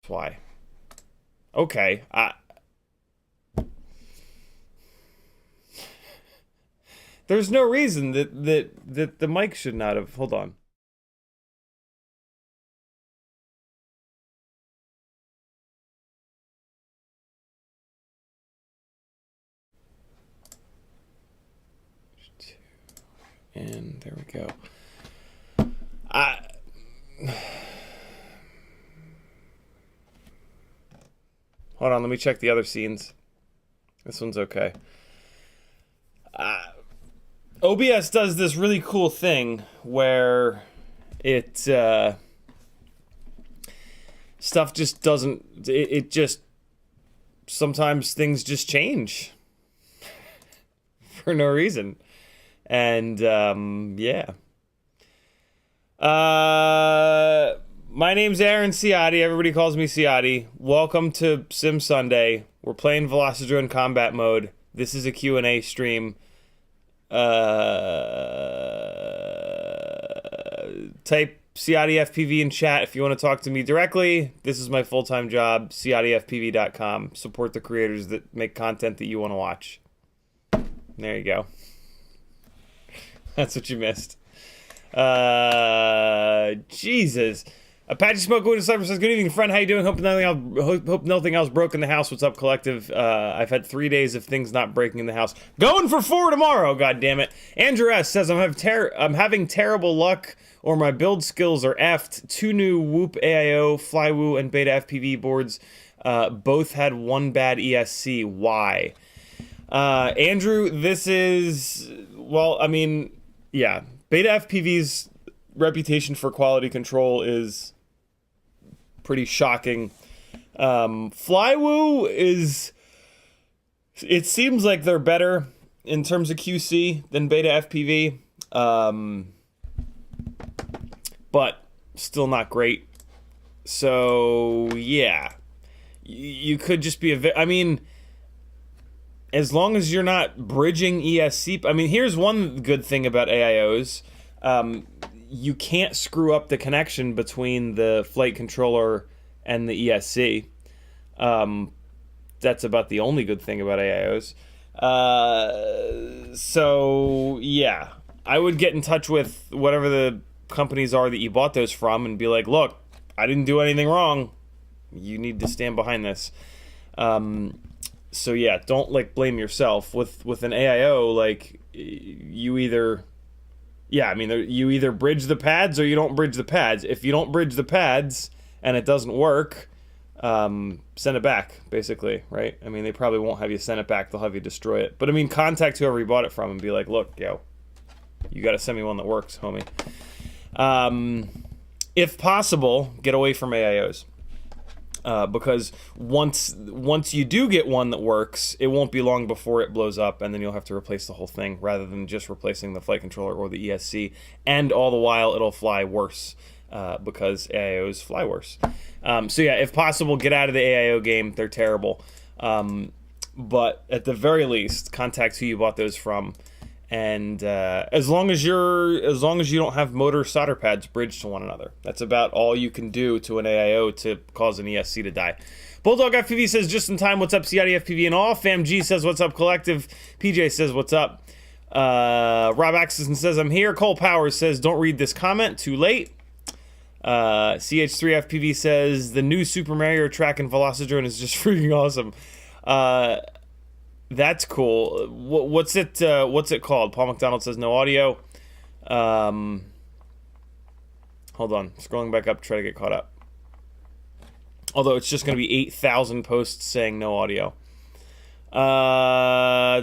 That's why. Okay. There's no reason that the mic should not have. Hold on. And there we go. Hold on, let me check the other scenes. This one's okay. OBS does this really cool thing where it stuff just doesn't. It just sometimes things just change for no reason. And, yeah. My name's Aaron Ciotti. Everybody calls me Ciotti. Welcome to Sim Sunday. We're playing Velocidrone combat mode. This is a Q&A stream. Type CiottiFPV in chat if you want to talk to me directly. This is my full-time job, CiottiFPV.com. Support the creators that make content that you want to watch. There you go. That's what you missed. Jesus. Apache Smoke Going to Cyber says, good evening, friend. How you doing? Hope nothing else broke in the house. What's up, collective? I've had 3 days of things not breaking in the house. Going for 4 tomorrow, god damn it. Andrew S. says, I'm having terrible luck, or my build skills are effed. 2 new Whoop AIO, Flywoo, and Beta FPV boards both had 1 bad ESC. Why? Andrew, this is... Well, I mean... Yeah, Beta FPV's reputation for quality control is pretty shocking. Flywoo is... It seems like they're better in terms of QC than Beta FPV. But still not great. So, yeah. You could just be a... I mean... As long as you're not bridging ESC... I mean, here's one good thing about AIOs. You can't screw up the connection between the flight controller and the ESC. That's about the only good thing about AIOs. So, yeah. I would get in touch with whatever the companies are that you bought those from and be like, look, I didn't do anything wrong. You need to stand behind this. So yeah, don't like blame yourself with an AIO. Like you either, yeah, I mean you either bridge the pads or you don't bridge the pads. If you don't bridge the pads and it doesn't work, send it back, basically, right? I mean they probably won't have you send it back; they'll have you destroy it. But I mean, contact whoever you bought it from and be like, look, yo, you got to send me one that works, homie. If possible, get away from AIOs. Because once you do get one that works, it won't be long before it blows up, and then you'll have to replace the whole thing rather than just replacing the flight controller or the ESC. And all the while, it'll fly worse because AIOs fly worse. So yeah, if possible, get out of the AIO game. They're terrible. But at the very least, contact who you bought those from. And as long as you don't have motor solder pads bridged to one another, that's about all you can do to an AIO to cause an ESC to die. Bulldog FPV says just in time. What's up, CiottiFPV and all? Fam G says what's up, collective. PJ says what's up. Rob Axelson says I'm here. Cole Powers says don't read this comment. Too late. CH3FPV says the new Super Mario track in Velocidrone is just freaking awesome. That's cool. What's it called? Paul McDonald says no audio. Hold on. Scrolling back up, try to get caught up. Although it's just going to be 8,000 posts saying no audio. Cole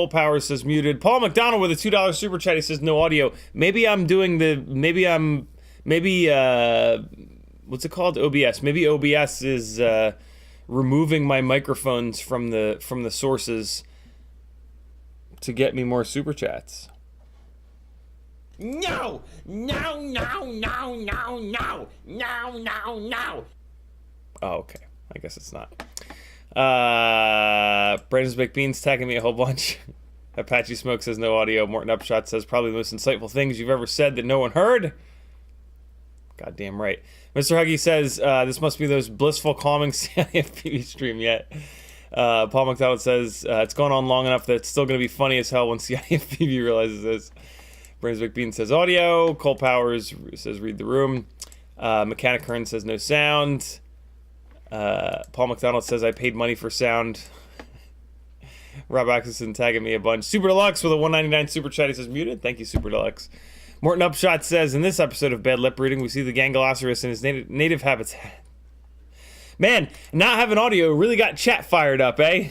Powers says muted. Paul McDonald with a $2 super chat. He says no audio. Maybe I'm doing the... what's it called? OBS. Maybe OBS is... removing my microphones from the sources to get me more super chats. No! No, no, no, no, no! No, no, no! Oh, okay. I guess it's not. Brandon's Baked Beans tagging me a whole bunch. Apache Smoke says no audio. Morton Upshot says probably the most insightful things you've ever said that no one heard. Goddamn right. Mr. Huggy says, this must be those blissful, calming CiottiFPV stream yet. Paul McDonald says, it's gone on long enough that it's still going to be funny as hell when CiottiFPV realizes this. Brains McBean says, audio. Cole Powers says, read the room. Mechanic Kern says, no sound. Paul McDonald says, I paid money for sound. Rob Axelson tagging me a bunch. Super Deluxe with a 199 super chat. He says, muted. Thank you, Super Deluxe. Morton Upshot says, in this episode of Bad Lip Reading, we see the Gangalosaurus in his native habitat. Man, not having audio really got chat fired up, eh?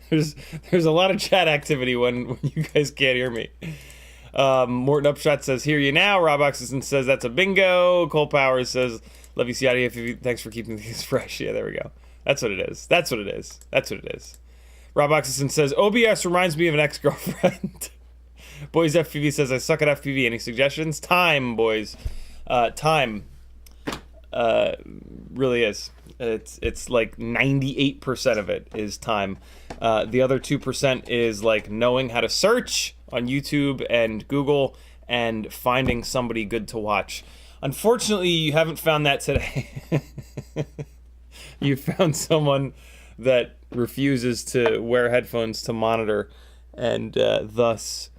there's a lot of chat activity when you guys can't hear me. Morton Upshot says, hear you now. Rob Oxison says, that's a bingo. Cole Powers says, love you, Ciotty. Thanks for keeping things fresh. Yeah, there we go. That's what it is. That's what it is. That's what it is. Rob Oxison says, OBS reminds me of an ex-girlfriend. Boys FPV says, I suck at FPV. Any suggestions? Time, boys. Time. Really is. It's like 98% of it is time. The other 2% is like knowing how to search on YouTube and Google and finding somebody good to watch. Unfortunately, you haven't found that today. You found someone that refuses to wear headphones to monitor and thus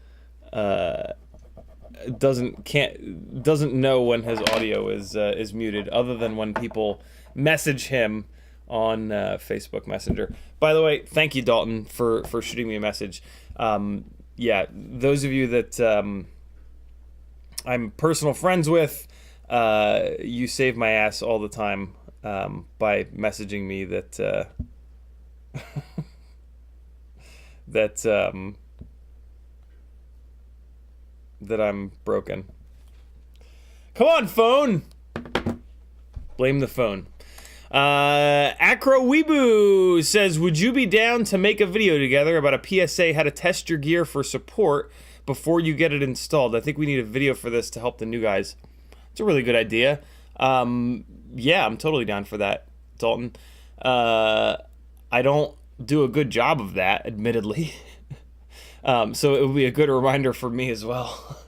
doesn't know when his audio is muted, other than when people message him on Facebook Messenger. By the way, thank you, Dalton, for shooting me a message. Yeah, those of you that I'm personal friends with, you save my ass all the time by messaging me that that I'm broken. Come on, phone! Blame the phone. Acro Weeboo says, would you be down to make a video together about a PSA how to test your gear for support before you get it installed? I think we need a video for this to help the new guys. It's a really good idea. Yeah, I'm totally down for that, Dalton. I don't do a good job of that, admittedly. So it would be a good reminder for me as well.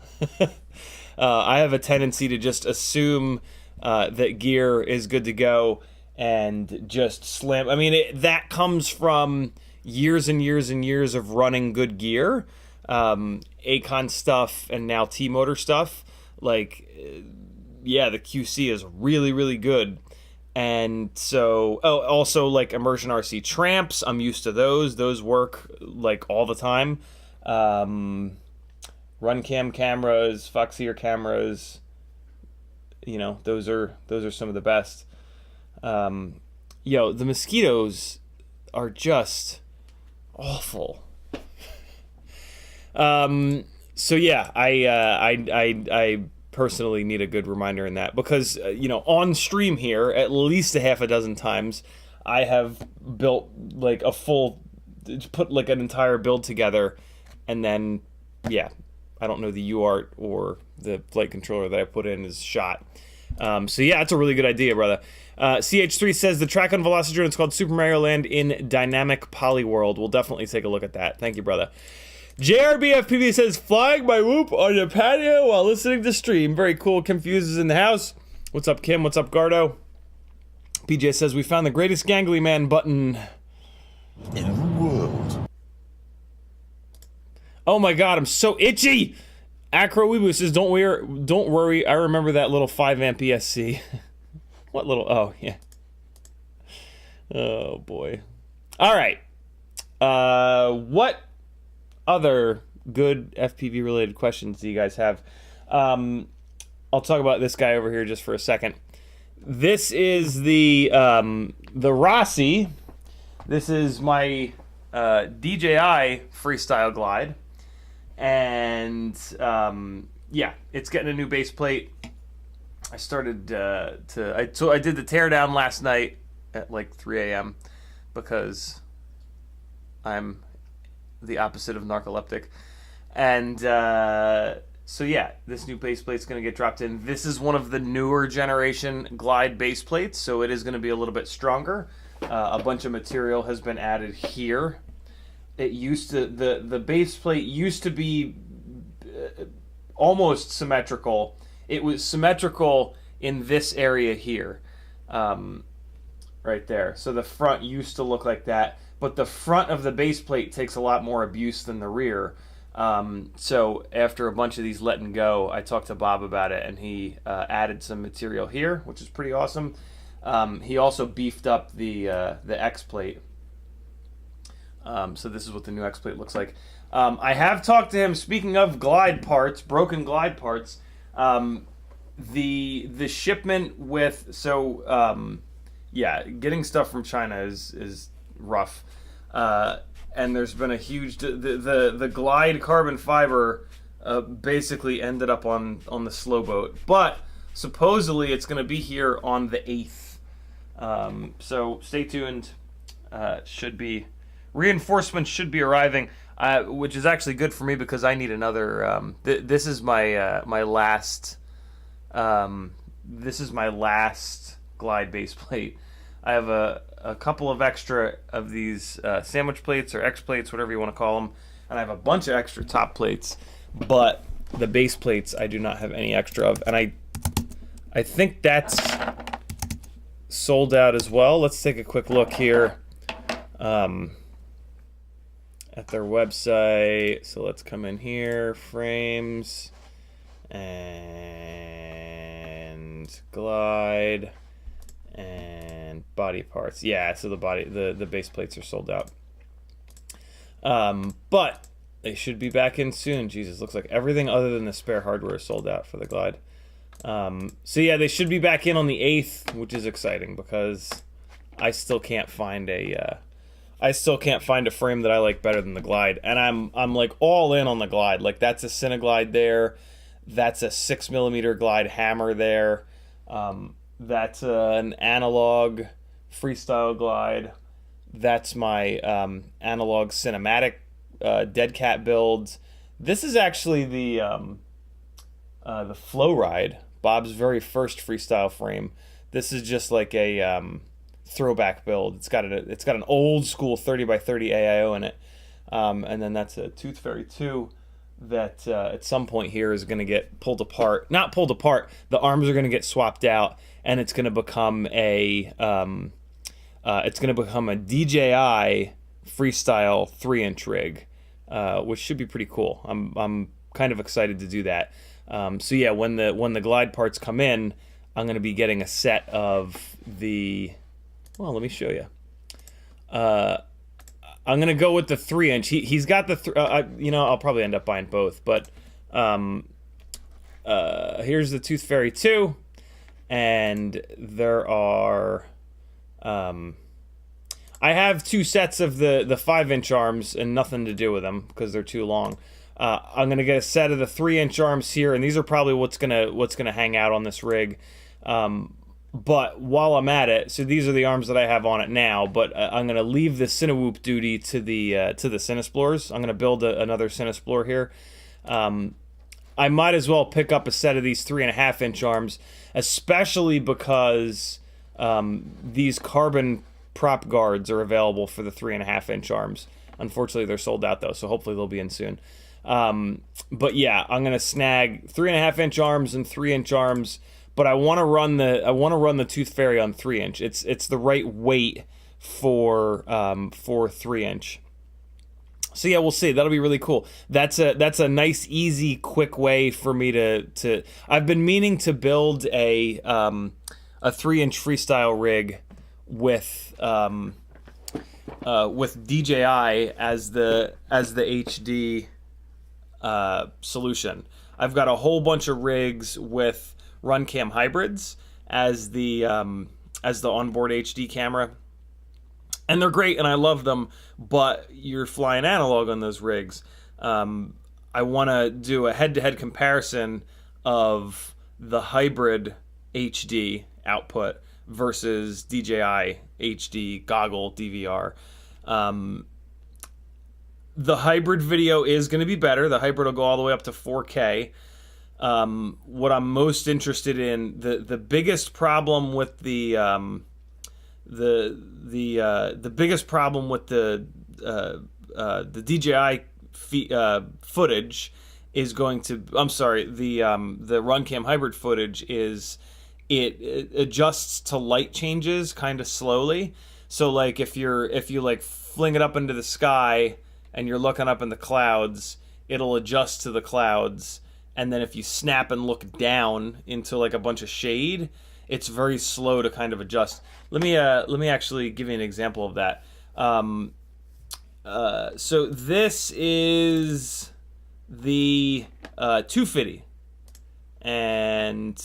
I have a tendency to just assume that gear is good to go and just slam. I mean, that comes from years and years and years of running good gear. Acon stuff and now T-Motor stuff. Like, yeah, the QC is really, really good. And so, also like Immersion RC Tramps, I'm used to those. Those work like all the time. Run cam cameras, Foxeer cameras, you know, those are some of the best. The mosquitoes are just awful. So yeah, I personally need a good reminder in that, because on stream here at least a half a dozen times I have built like put like an entire build together, and then I don't know, the UART or the flight controller that I put in is shot. So yeah, that's a really good idea, brother. CH3 says the track on Velocidrone is called Super Mario Land in Dynamic Polyworld. We'll definitely take a look at that. Thank you, brother. JRBFPV says, flying my whoop on your patio while listening to stream. Very cool. Confuses in the house. What's up, Kim? What's up, Gardo? PJ says, we found the greatest gangly man button in the world. Oh my god, I'm so itchy! Acro Weebu says, don't worry, I remember that little 5 amp ESC. What little, oh, yeah. Oh, boy. Alright. What other good FPV-related questions do you guys have? I'll talk about this guy over here just for a second. This is the Rossi. This is my DJI Freestyle Glide. And yeah, it's getting a new base plate. I started so I did the teardown last night at like 3 a.m. because I'm the opposite of narcoleptic. And so yeah, this new base plate's going to get dropped in. This is one of the newer generation Glide base plates, so it is going to be a little bit stronger. A bunch of material has been added here. It used to, the base plate used to be almost symmetrical. It was symmetrical in this area here, right there. So the front used to look like that, but the front of the base plate takes a lot more abuse than the rear. So after a bunch of these letting go, I talked to Bob about it, and he added some material here, which is pretty awesome. He also beefed up the X plate. So this is what the new X plate looks like. I have talked to him. Speaking of glide parts, broken glide parts, the shipment with yeah, getting stuff from China is rough. And there's been a huge the glide carbon fiber basically ended up on the slow boat, but supposedly it's going to be here on the 8th. So stay tuned. Reinforcements should be arriving, which is actually good for me because I need another. This is my my last. This is my last glide base plate. I have a couple of extra of these sandwich plates or X plates, whatever you want to call them, and I have a bunch of extra top plates, but the base plates I do not have any extra of, and I think that's sold out as well. Let's take a quick look here at their website. So let's come in here, frames and glide and body parts. Yeah, so the base plates are sold out. But they should be back in soon. Jesus, looks like everything other than the spare hardware is sold out for the Glide. So yeah, they should be back in on the 8th, which is exciting because I still can't find a frame that I like better than the Glide, and I'm like all in on the Glide. Like that's a Cineglide there, that's a 6mm Glide hammer there. That's an analog freestyle glide. That's my analog cinematic dead cat build. This is actually the Flow Ride, Bob's very first freestyle frame. This is just like a throwback build. It's got an old school 30x30 AIO in it, and then that's a Tooth Fairy 2. That at some point here is going to get pulled apart. Not pulled apart. The arms are going to get swapped out, and it's going to become a DJI freestyle 3-inch rig, which should be pretty cool. I'm kind of excited to do that. So yeah, when the glide parts come in, I'm going to be getting a set of the. Well, let me show you. I'm gonna go with the 3-inch. He's got the I'll probably end up buying both, but here's the Tooth Fairy 2, and there are I have 2 sets of the 5-inch arms and nothing to do with them because they're too long. I'm gonna get a set of the 3-inch arms here, and these are probably what's gonna hang out on this rig. But while I'm at it, so these are the arms that I have on it now, but I'm going to leave the Cinewoop duty to the Cinesplores. I'm going to build another Cinesplore here. I might as well pick up a set of these 3.5-inch arms, especially because these carbon prop guards are available for the 3.5-inch arms. Unfortunately, they're sold out, though, so hopefully they'll be in soon. But yeah, I'm going to snag 3.5-inch arms and 3-inch arms. But I want to run the Tooth Fairy on 3-inch. It's the right weight for 3-inch. So yeah, we'll see. That'll be really cool. That's a nice, easy, quick way for me to. I've been meaning to build a 3-inch freestyle rig with DJI as the HD solution. I've got a whole bunch of rigs with RunCam hybrids as the onboard HD camera, and they're great and I love them, but you're flying analog on those rigs. I want to do a head-to-head comparison of the hybrid HD output versus DJI HD goggle DVR. The hybrid video is going to be better. The hybrid will go all the way up to 4K. What I'm most interested in, the biggest problem with the biggest problem with the DJI footage is going to, I'm sorry, the RunCam hybrid footage is it adjusts to light changes kind of slowly. So like if you like fling it up into the sky and you're looking up in the clouds, it'll adjust to the clouds. And then if you snap and look down into like a bunch of shade, it's very slow to kind of adjust. Let me actually give you an example of that. So this is the 250, and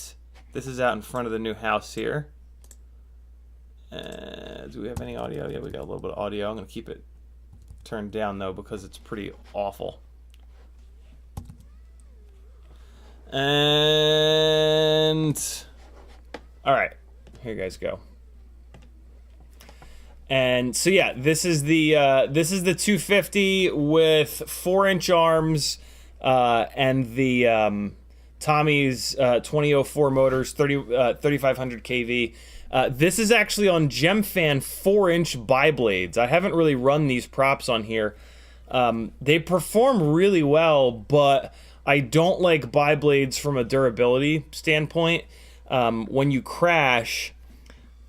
this is out in front of the new house here. Do we have any audio? Yeah, we got a little bit of audio. I'm gonna keep it turned down though because it's pretty awful. And all right, here you guys go. And so yeah, this is the 250 with 4-inch arms and the Tommy's 2004 motors, 3500 kV. This is actually on GemFan 4-inch biblades. I haven't really run these props on here. They perform really well, but I don't like biblades from a durability standpoint. When you crash,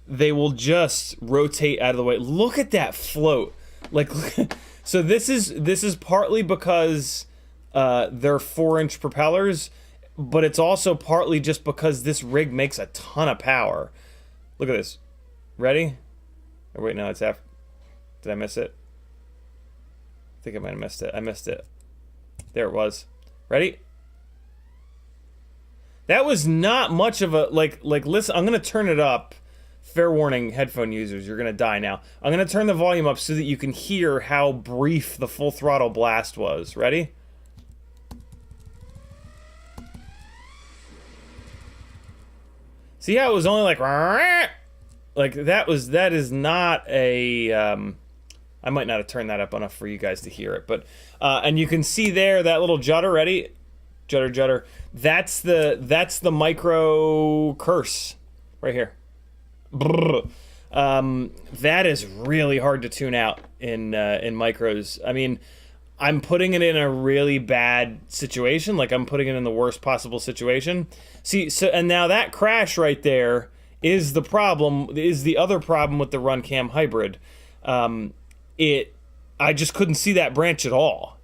they will just rotate out of the way. Look at that float. Like, so this is partly because they're 4-inch propellers, but it's also partly just because this rig makes a ton of power. Look at this. Ready? Oh, wait, no, it's after. Did I miss it? I think I might have missed it. I missed it. There it was. Ready? That was not much of a, like listen, I'm going to turn it up. Fair warning, headphone users, you're going to die now. I'm going to turn the volume up so that you can hear how brief the full throttle blast was. Ready? See how it was only like that is not a, I might not have turned that up enough for you guys to hear it, but, and you can see there that little judder, ready? Judder, judder. That's the micro curse right here. That is really hard to tune out in micros. I mean, I'm putting it in a really bad situation, like I'm putting it in the worst possible situation. See, so and now that crash right there is the problem. Is the other problem with the RunCam hybrid? I just couldn't see that branch at all.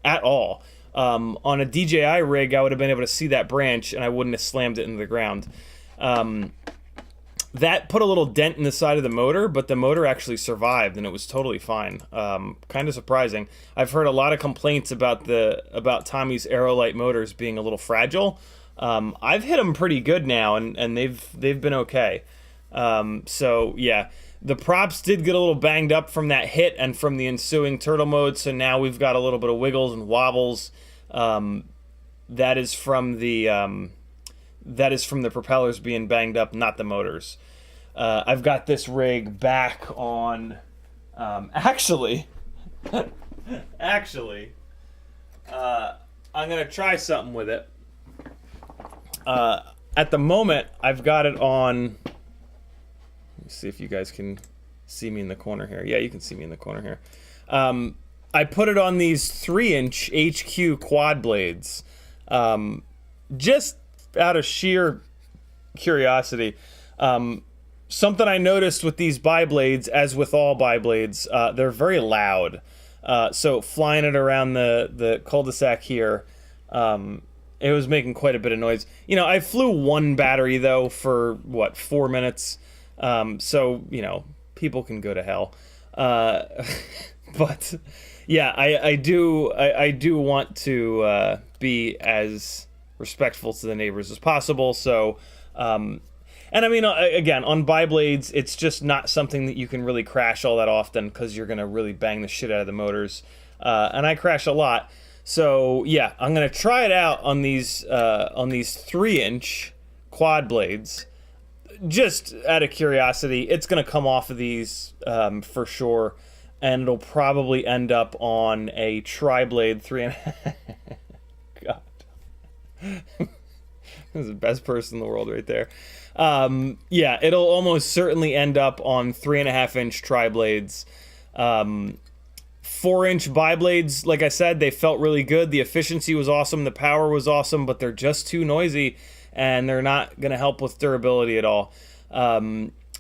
On a DJI rig, I would have been able to see that branch, and I wouldn't have slammed it into the ground. That put a little dent in the side of the motor, but the motor actually survived, and it was totally fine. Kind of surprising. I've heard a lot of complaints about Tommy's Aerolite motors being a little fragile. I've hit them pretty good now, and they've been okay. So yeah, the props did get a little banged up from that hit and from the ensuing turtle mode. So now we've got a little bit of wiggles and wobbles. That is from the propellers being banged up, not the motors. I've got this rig back on. Actually, I'm gonna try something with it. At the moment, I've got it on. Let me see if you guys can see me in the corner here. Yeah, you can see me in the corner here. I put it on these 3-inch HQ quad blades. Just out of sheer curiosity. Something I noticed with these biblades, as with all biblades, they're very loud. So flying it around the cul-de-sac here, it was making quite a bit of noise. You know, I flew one battery though for 4 minutes. So, you know, people can go to hell. But yeah, I do want to be as respectful to the neighbors as possible. So, and I mean, again, on biblades, it's just not something that you can really crash all that often because you're going to really bang the shit out of the motors. And I crash a lot. So yeah, I'm going to try it out on these 3-inch quad blades. Just out of curiosity, it's going to come off of these for sure. And it'll probably end up on a tri-blade 3.5. God. This is the best person in the world right there. Yeah, it'll almost certainly end up on 3.5-inch tri-blades. 4-inch biblades, like I said, they felt really good. The efficiency was awesome. The power was awesome, but they're just too noisy. and they're not going to help with durability at all.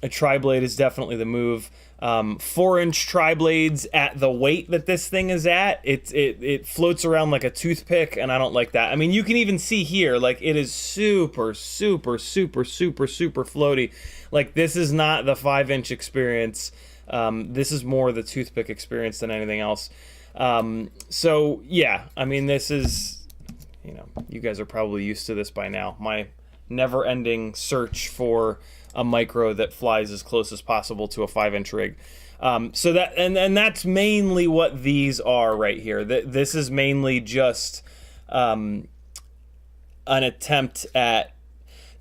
A tri-blade is definitely the move. 4-inch tri-blades at the weight that this thing is at, it floats around like a toothpick, and I don't like that. I mean, you can even see here, like, it is super, super, super, super, super floaty. Like, this is not the 5-inch experience. This is more the toothpick experience than anything else. So, yeah, I mean, this is, you know, you guys are probably used to this by now. My never-ending search for a micro that flies as close as possible to a 5-inch rig. So that, and that's mainly what these are right here. This is mainly just an attempt at,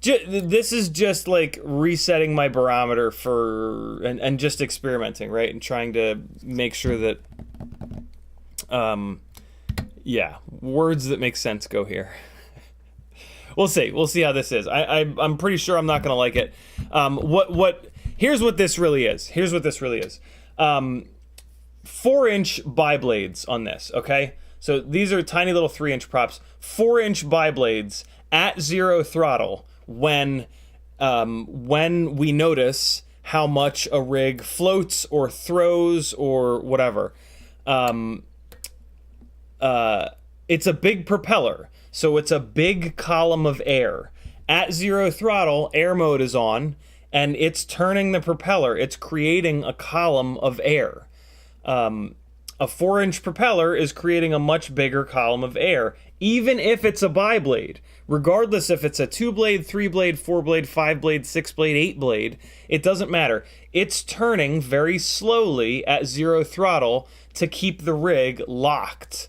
this is just like resetting my barometer for, and just experimenting, right? And trying to make sure that, yeah, words that make sense go here. We'll see. We'll see how this is. I'm pretty sure I'm not going to like it. Here's what this really is. Here's what this really is. 4-inch biblades on this, okay? So these are tiny little 3-inch props. 4-inch biblades at 0 throttle when we notice how much a rig floats or throws or whatever. It's a big propeller. So it's a big column of air. At 0 throttle, air mode is on, and it's turning the propeller. It's creating a column of air. A 4-inch propeller is creating a much bigger column of air, even if it's a biblade. Regardless if it's a 2-blade, 3-blade, 4-blade, 5-blade, 6-blade, 8-blade, it doesn't matter. It's turning very slowly at 0 throttle to keep the rig locked.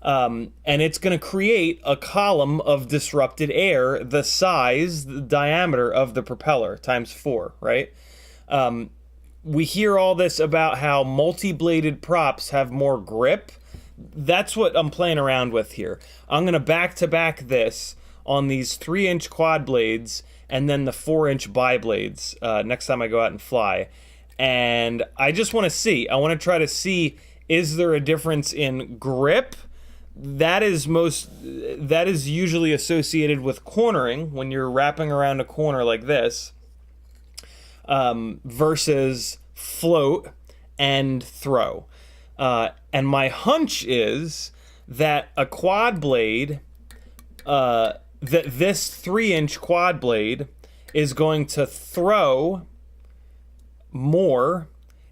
And it's going to create a column of disrupted air the size, the diameter of the propeller, times 4, right? We hear all this about how multi-bladed props have more grip. That's what I'm playing around with here. I'm going to back-to-back this on these 3-inch quad blades and then the 4-inch biblades next time I go out and fly. And I just want to see. I want to try to see, is there a difference in grip? That is usually associated with cornering when you're wrapping around a corner like this, versus float and throw. And my hunch is that a quad blade, that this 3-inch quad blade is going to throw more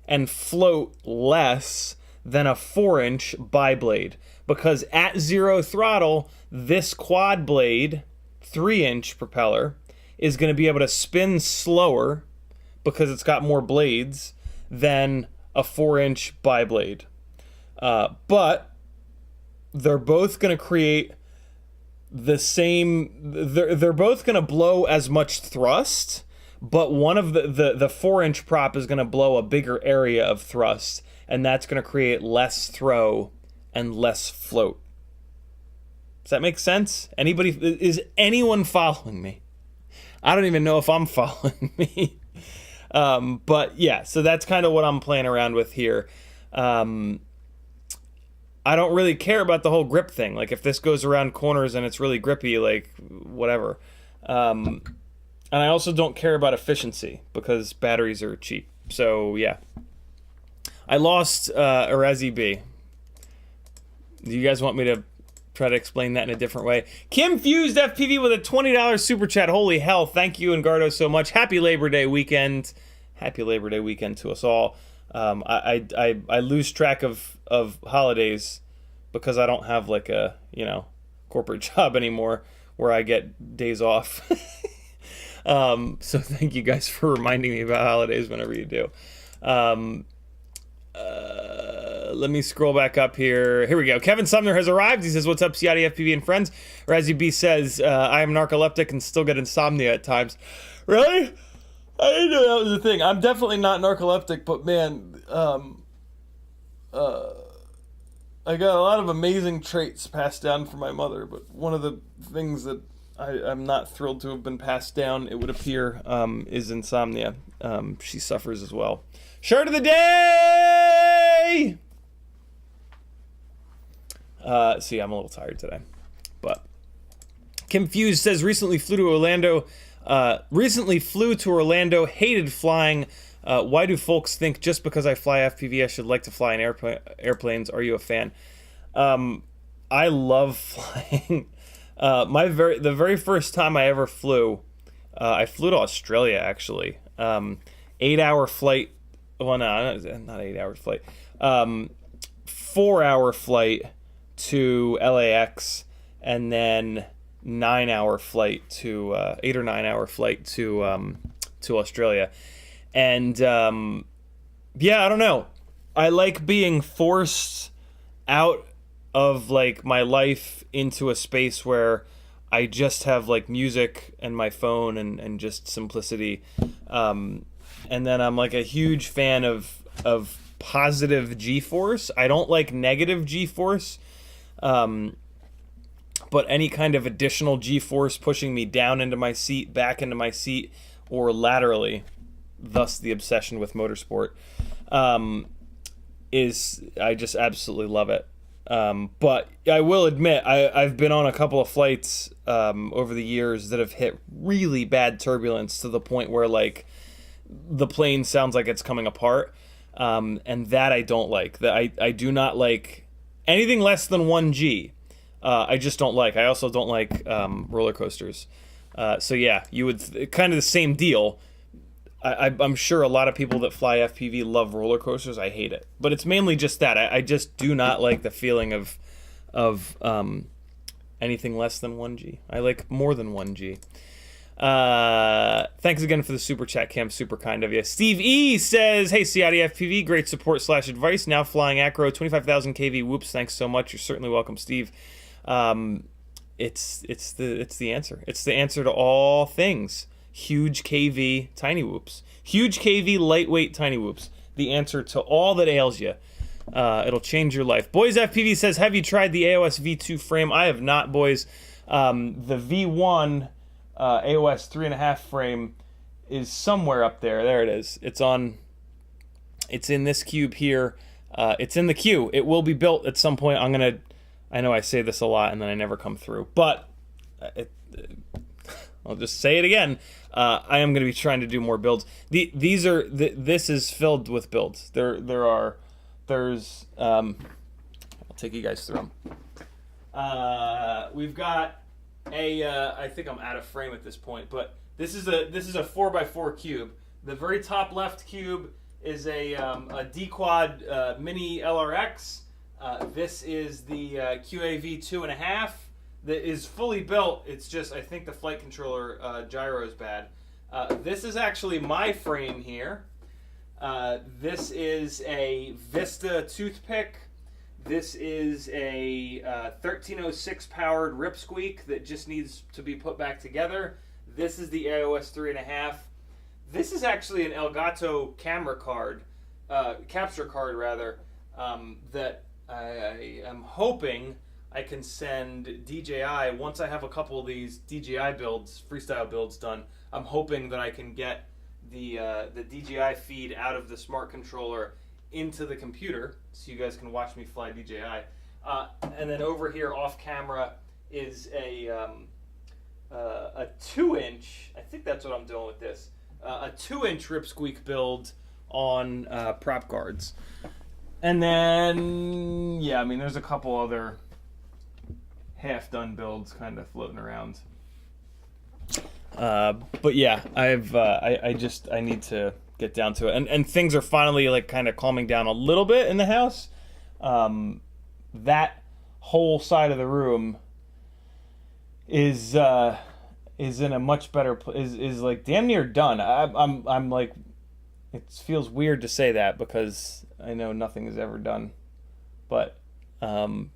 and float less than a 4-inch biblade. Because at 0 throttle, this quad blade 3-inch propeller is going to be able to spin slower because it's got more blades than a 4-inch biblade. But they're both going to create the same, they're both going to blow as much thrust, but one of the 4-inch prop is going to blow a bigger area of thrust, and that's going to create less throw and less float. Does that make sense? Is anyone following me? I don't even know if I'm following me. But yeah, so that's kind of what I'm playing around with here. I don't really care about the whole grip thing. Like, if this goes around corners and it's really grippy, like, whatever. And I also don't care about efficiency because batteries are cheap. So yeah. I lost a Resi B. Do you guys want me to try to explain that in a different way? Kim Fused FPV with a $20 super chat. Holy hell. Thank you, Engardo, so much. Happy Labor Day weekend. Happy Labor Day weekend to us all. I lose track of holidays because I don't have like a, corporate job anymore where I get days off. So thank you guys for reminding me about holidays whenever you do. Let me scroll back up here. Here we go. Kevin Sumner has arrived. He says, "What's up, CiottiFPV and friends?" Razzie B says, "I am narcoleptic and still get insomnia at times." Really? I didn't know that was a thing. I'm definitely not narcoleptic, but man, I got a lot of amazing traits passed down from my mother. But one of the things that I'm not thrilled to have been passed down, it would appear, is insomnia. She suffers as well. Shirt of the day! See, I'm a little tired today. But Kim Fuse says recently flew to Orlando. Hated flying. Why do folks think just because I fly FPV I should like to fly in airplanes? Are you a fan? I love flying. The very first time I ever flew, I flew to Australia actually. 8-hour flight. Well, no, not 8-hour flight. 4-hour flight to LAX, and then 9-hour flight to 8 or 9 hour flight to Australia. And yeah, I don't know. I like being forced out of like my life into a space where I just have like music and my phone and just simplicity. And then I'm like a huge fan of positive G-force. I don't like negative G-force. But any kind of additional G-force pushing me down into my seat, back into my seat, or laterally, thus the obsession with motorsport, I just absolutely love it. But I will admit, I've been on a couple of flights over the years that have hit really bad turbulence to the point where like the plane sounds like it's coming apart, and that I don't like. That I do not like anything less than 1G. I just don't like. I also don't like roller coasters. So yeah, you would kind of the same deal. I'm sure a lot of people that fly FPV love roller coasters. I hate it, but it's mainly just that I just do not like the feeling of anything less than 1G. I like more than 1G. Thanks again for the super chat, Cam. Super kind of you. Steve E says, "Hey, CiottiFPV, great support / advice. Now flying acro 25,000 kV. Whoops! Thanks so much. You're certainly welcome, Steve." It's the answer. It's the answer to all things. Huge KV, tiny whoops. Huge KV, lightweight, tiny whoops. The answer to all that ails you. It'll change your life. Boys FPV says, "Have you tried the AOS V2 frame?" I have not, boys. The V1 AOS 3.5 frame is somewhere up there. There it is. It's in this cube here. It's in the queue. It will be built at some point. I know I say this a lot and then I never come through, but I'll just say it again. I am going to be trying to do more builds. This is filled with builds. There's I'll take you guys through them. We've got I think I'm out of frame at this point, but this is a 4x4 cube. The very top left cube is a D-Quad Mini LRX. This is the QAV 2.5 that is fully built. It's just, I think the flight controller gyro is bad. This is actually my frame here. This is a Vista toothpick. This is a 1306 powered Ripsqueak that just needs to be put back together. This is the AOS 3.5. This is actually an Elgato camera card, capture card rather, that I am hoping I can send DJI, once I have a couple of these DJI builds, freestyle builds done, I'm hoping that I can get the DJI feed out of the smart controller into the computer so you guys can watch me fly DJI. And then over here off camera is a 2-inch, I think that's what I'm doing with this, a 2-inch Ripsqueak build on prop guards. And then, yeah, I mean, there's a couple other half-done builds kind of floating around. But yeah, I need to get down to it. And things are finally like kind of calming down a little bit in the house. That whole side of the room is in a much better is like damn near done. I'm like, it feels weird to say that because I know nothing is ever done. But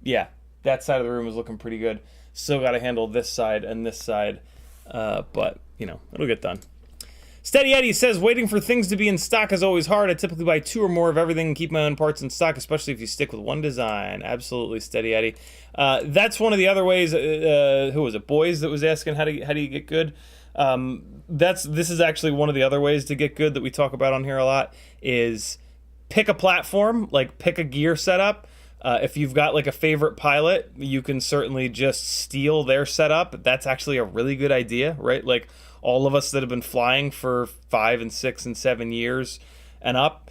yeah, that side of the room is looking pretty good. Still got to handle this side and this side. But, you know, it'll get done. Steady Eddie says, waiting for things to be in stock is always hard. I typically buy 2 or more of everything and keep my own parts in stock, especially if you stick with one design. Absolutely, Steady Eddie. That's one of the other ways, who was it, Boys, that was asking how do you get good? This is actually one of the other ways to get good that we talk about on here a lot, is pick a platform, like pick a gear setup, If you've got like a favorite pilot, you can certainly just steal their setup. That's actually a really good idea, right? Like all of us that have been flying for 5 and 6 and 7 years and up,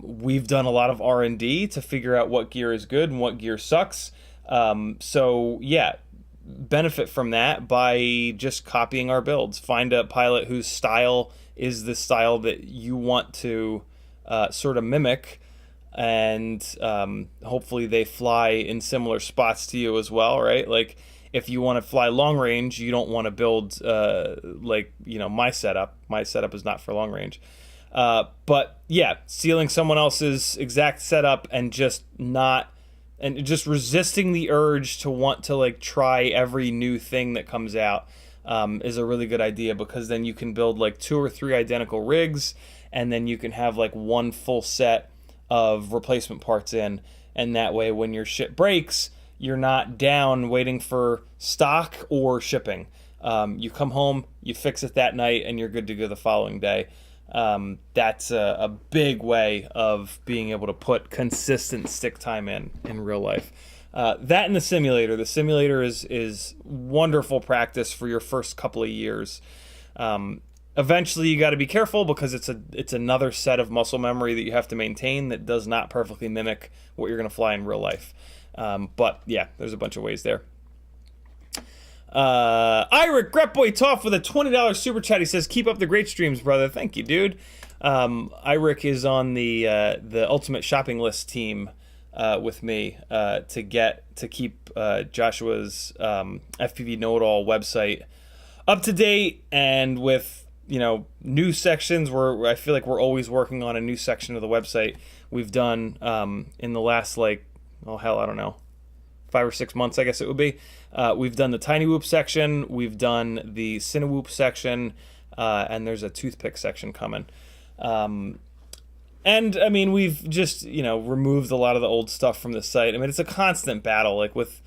we've done a lot of R&D to figure out what gear is good and what gear sucks. So yeah, benefit from that by just copying our builds. Find a pilot whose style is the style that you want to sort of mimic, and hopefully they fly in similar spots to you as well, right? Like if you want to fly long range, you don't want to build like, you know, my setup is not for long range. But yeah, stealing someone else's exact setup and just resisting the urge to want to like try every new thing that comes out is a really good idea, because then you can build like 2 or 3 identical rigs, and then you can have like one full set of replacement parts in, and that way when your shit breaks, you're not down waiting for stock or shipping. You come home, you fix it that night, and you're good to go the following day. That's a big way of being able to put consistent stick time in real life. That and the simulator. The simulator is wonderful practice for your first couple of years. Eventually you got to be careful, because it's another set of muscle memory that you have to maintain that does not perfectly mimic what you're going to fly in real life. But yeah, there's a bunch of ways there. Iric Gretboy Toff with a $20 super chat. He says, "Keep up the great streams, brother." Thank you, dude. Iric is on the Ultimate Shopping List team with me to keep Joshua's FPV Know-It-All website up to date, and with, you know, new sections where I feel like we're always working on a new section of the website. We've done in the last, like, oh hell, I don't know, 5 or 6 months, I guess it would be. We've done the Tiny Whoop section, we've done the Cinewhoop section, and there's a toothpick section coming. And I mean, we've just, you know, removed a lot of the old stuff from the site. I mean, it's a constant battle, like with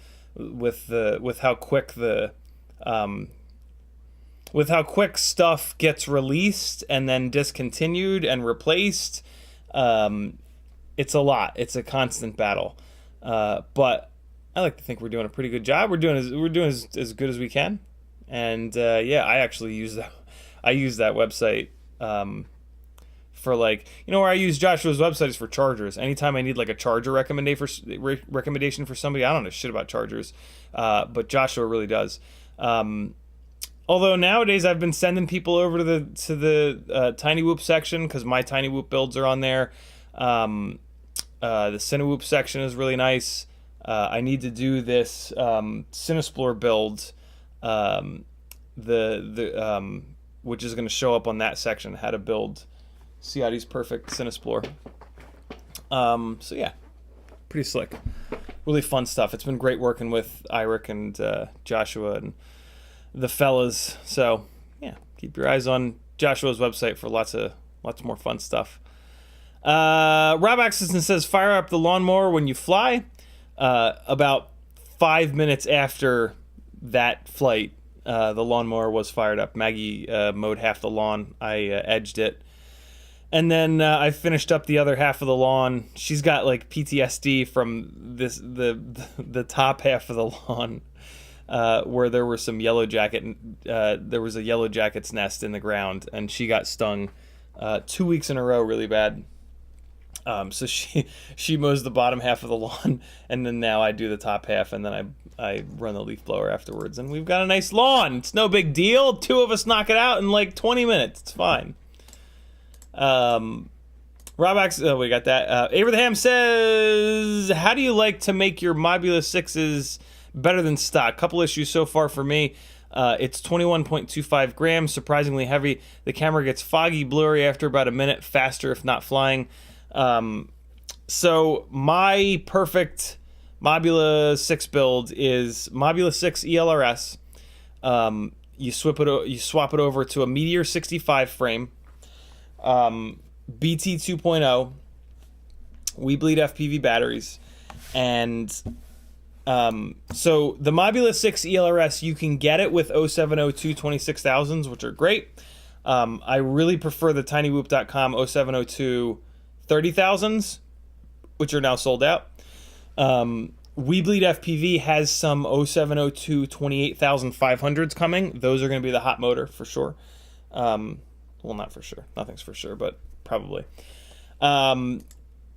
how quick with how quick stuff gets released and then discontinued and replaced. It's a lot. It's a constant battle. But I like to think we're doing a pretty good job. We're doing as good as we can. And yeah, I actually use that website for, like, you know, where I use Joshua's website is for chargers. Anytime I need like a charger recommendation for somebody, I don't know shit about chargers, but Joshua really does. Although nowadays I've been sending people over to the Tiny Whoop section, because my Tiny Whoop builds are on there. The Cinewhoop section is really nice. I need to do this Cinesplore build, which is going to show up on that section, how to build Ciotti's perfect Cinesplore. So yeah, pretty slick. Really fun stuff. It's been great working with Iric and Joshua and the fellas. So yeah, keep your eyes on Joshua's website for lots more fun stuff. Rob Axelson says, "Fire up the lawnmower when you fly." About 5 minutes after that flight, the lawnmower was fired up. Maggie mowed half the lawn. I edged it. And then I finished up the other half of the lawn. She's got like PTSD from the top half of the lawn, where there were some yellow jacket. There was a yellow jacket's nest in the ground, and she got stung 2 weeks in a row really bad. So she mows the bottom half of the lawn, and then now I do the top half, and then I run the leaf blower afterwards, and we've got a nice lawn. It's no big deal. 2 of us knock it out in like 20 minutes. It's fine. We got that. Abraham says, "How do you like to make your Mobula 6s better than stock?" Couple issues so far for me. It's 21.25 grams, surprisingly heavy. The camera gets foggy, blurry after about a minute, faster if not flying. So my perfect Mobula 6 build is Mobula 6 ELRS. You swap it over to a Meteor 65 frame, BT 2.0, We Bleed FPV batteries, and so the Mobula 6 ELRS, you can get it with 0702 26,000s, which are great. I really prefer the tinywhoop.com 0702 30,000s, which are now sold out. Weebleed FPV has some 0702 28500s coming. Those are going to be the hot motor for sure. Well, not for sure. Nothing's for sure, but probably. And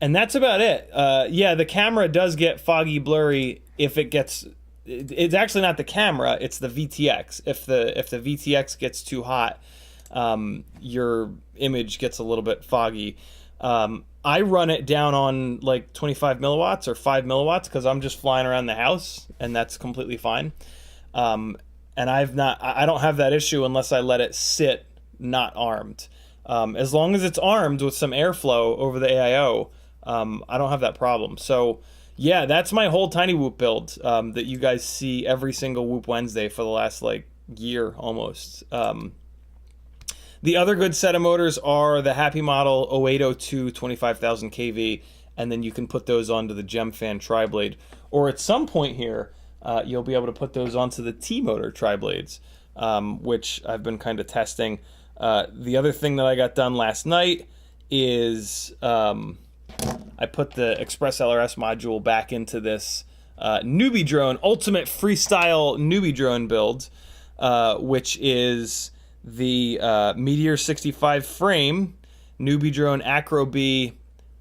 that's about it. Yeah, the camera does get foggy, blurry if it gets... It's actually not the camera, it's the VTX. If the VTX gets too hot, your image gets a little bit foggy. I run it down on like 25 milliwatts or 5 milliwatts because I'm just flying around the house, and that's completely fine. And I don't have that issue unless I let it sit not armed. As long as it's armed with some airflow over the AIO, I don't have that problem. So yeah, that's my whole Tiny Whoop build that you guys see every single Whoop Wednesday for the last like year almost. The other good set of motors are the Happymodel 0802 25,000 kV, and then you can put those onto the GemFan tri-blade. Or at some point here, you'll be able to put those onto the T-motor tri-blades, which I've been kind of testing. The other thing that I got done last night is I put the Express LRS module back into this newbie drone, ultimate freestyle newbie drone build, which is the Meteor 65 frame, newbie drone Acro B.